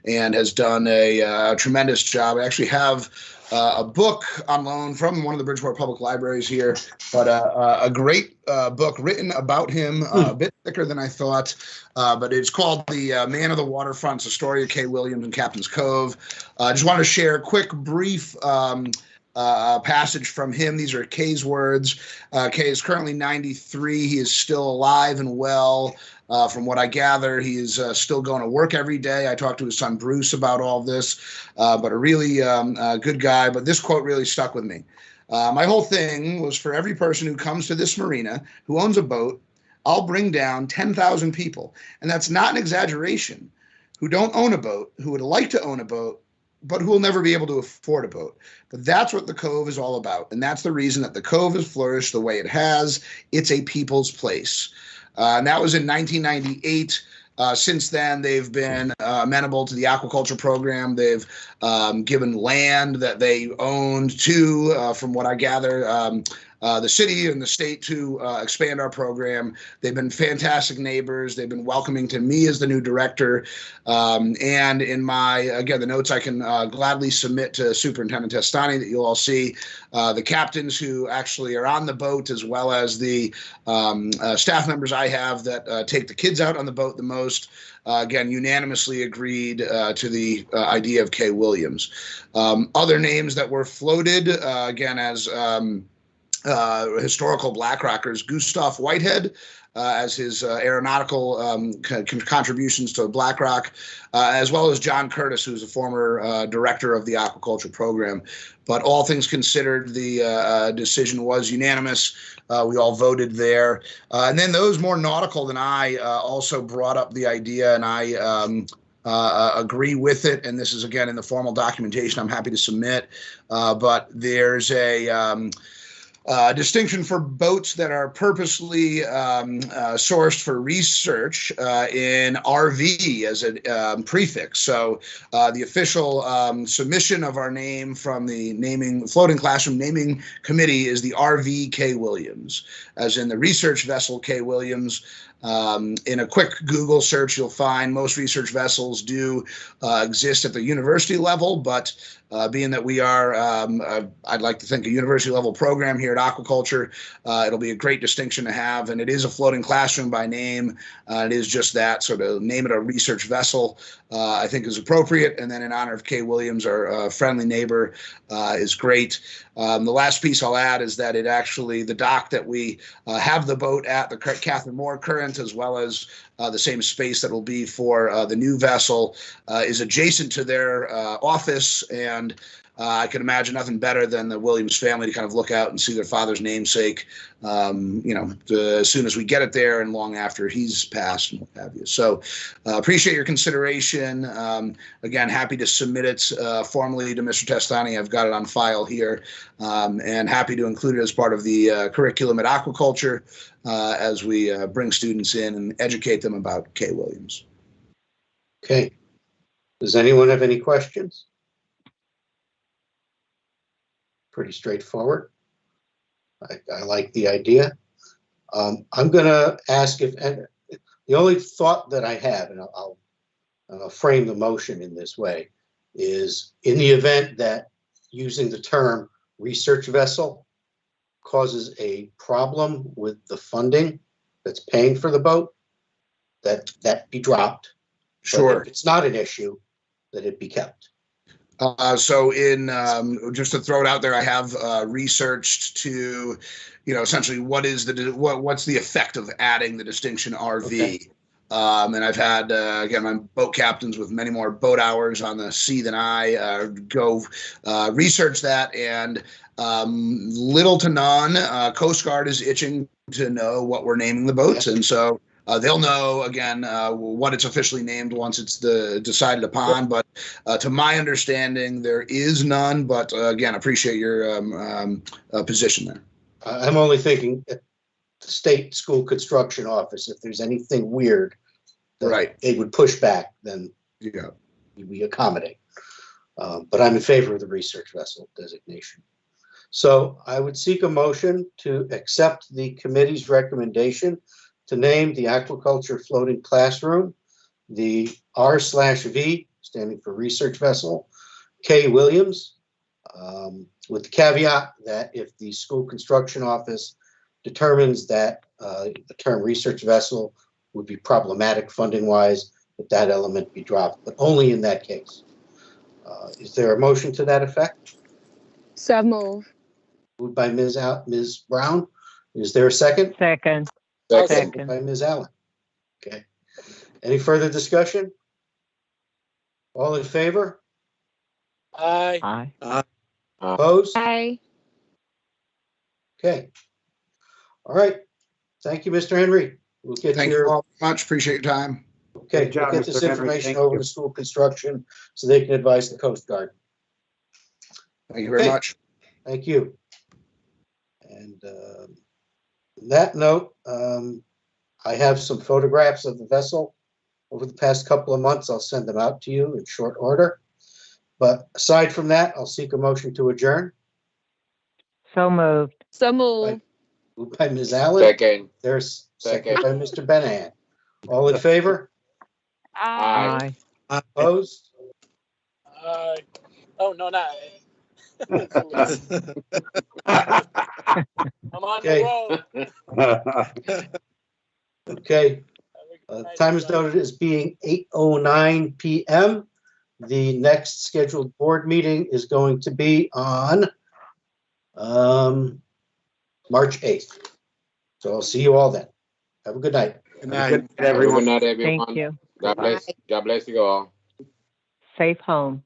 and has done a tremendous job. I actually have a book on loan from one of the Bridgeport Public Libraries here, but a great book written about him, a bit thicker than I thought, but it's called The Man of the Waterfront. It's a story of Kay Williams and Captain's Cove. I just want to share a quick, brief passage from him. These are Kay's words. Kay is currently 93. He is still alive and well. From what I gather, he is still going to work every day. I talked to his son, Bruce, about all this, but a really good guy. But this quote really stuck with me. My whole thing was for every person who comes to this marina who owns a boat, I'll bring down 10,000 people. And that's not an exaggeration, who don't own a boat, who would like to own a boat, but who will never be able to afford a boat. But that's what the Cove is all about. And that's the reason that the Cove has flourished the way it has. It's a people's place. And that was in 1998. Since then, they've been amenable to the aquaculture program. They've given land that they owned to, from what I gather, the city and the state to expand our program. They've been fantastic neighbors. They've been welcoming to me as the new director. And in my, again, the notes I can gladly submit to Superintendent Testani that you'll all see, the captains who actually are on the boat, as well as the staff members I have that take the kids out on the boat the most, again, unanimously agreed to the idea of Kay Williams. Other names that were floated, again, as historical Black Rockers, Gustav Whitehead, as his aeronautical contributions to Black Rock, as well as John Curtis, who's a former director of the aquaculture program. But all things considered, the decision was unanimous. We all voted there. And then those more nautical than I also brought up the idea, and I agree with it. And this is, again, in the formal documentation I'm happy to submit. But there's a distinction for boats that are purposely sourced for research in RV as a prefix. So the official submission of our name from the floating classroom naming committee is the RV Kay Williams, as in the research vessel Kay Williams. In a quick Google search, you'll find most research vessels do exist at the university level, but being that we are, I'd like to think, a university level program here at Aquaculture, it'll be a great distinction to have. And it is a floating classroom by name. It is just that, so to name it a research vessel, I think is appropriate. And then in honor of Kay Williams, our friendly neighbor, is great. The last piece I'll add is that it actually, the dock that we have the boat at, the Catherine Moore current, as well as the same space that will be for the new vessel, is adjacent to their office. And I can imagine nothing better than the Williams family to kind of look out and see their father's namesake, as soon as we get it there and long after he's passed and what have you. So appreciate your consideration. Again, happy to submit it formally to Mr. Testani. I've got it on file here, and happy to include it as part of the curriculum at Aquaculture as we bring students in and educate them about Kay Williams. Okay. Does anyone have any questions? Pretty straightforward. I like the idea. I'm going to ask if, and the only thought that I have, and I'll frame the motion in this way, is in the event that using the term research vessel causes a problem with the funding that's paying for the boat, that be dropped. But Sure. if it's not an issue, that it be kept. So in just to throw it out there, I have researched to, essentially what's the effect of adding the distinction RV. Okay. And I've had, again, my boat captains with many more boat hours on the sea than I go research that, and little to none, Coast Guard is itching to know what we're naming the boats. And so they'll know, again, what it's officially named once it's decided upon. But to my understanding, there is none. But again, appreciate your position there. I'm only thinking at the state school construction office, if there's anything weird that Right. they would push back, then we accommodate. But I'm in favor of the research vessel designation. So I would seek a motion to accept the committee's recommendation to name the aquaculture floating classroom the R/V, standing for research vessel, K. Williams, with the caveat that if the school construction office determines that the term research vessel would be problematic funding-wise, that element be dropped, but only in that case. Is there a motion to that effect? So move. Moved by Ms. Brown. Is there a second? Second. Second by Ms. Allen. Okay. Any further discussion? All in favor? Aye. Aye. Opposed? Aye. Okay. All right. Thank you, Mr. Henry. We'll get Thank you all very much. Appreciate your time. Okay, Good job, we'll get this Mr. Henry. information Thank over you. to school construction so they can advise the Coast Guard. Thank you very Okay. much. Thank you. And on that note, I have some photographs of the vessel over the past couple of months. I'll send them out to you in short order. But aside from that, I'll seek a motion to adjourn. So moved. So move. Moved by Ms. Allen. Second. There's Second. second by Mr. Benahan. All in favor? Aye. Aye. Opposed? Aye. Oh, no, not. I'm on Okay. the road. Okay. Time is noted as being 8:09 p.m. The next scheduled board meeting is going to be on March 8th. So I'll see you all then. Have a good night. Good night. Good night, everyone. Good night, everyone. Thank you. God bless you all. Safe home.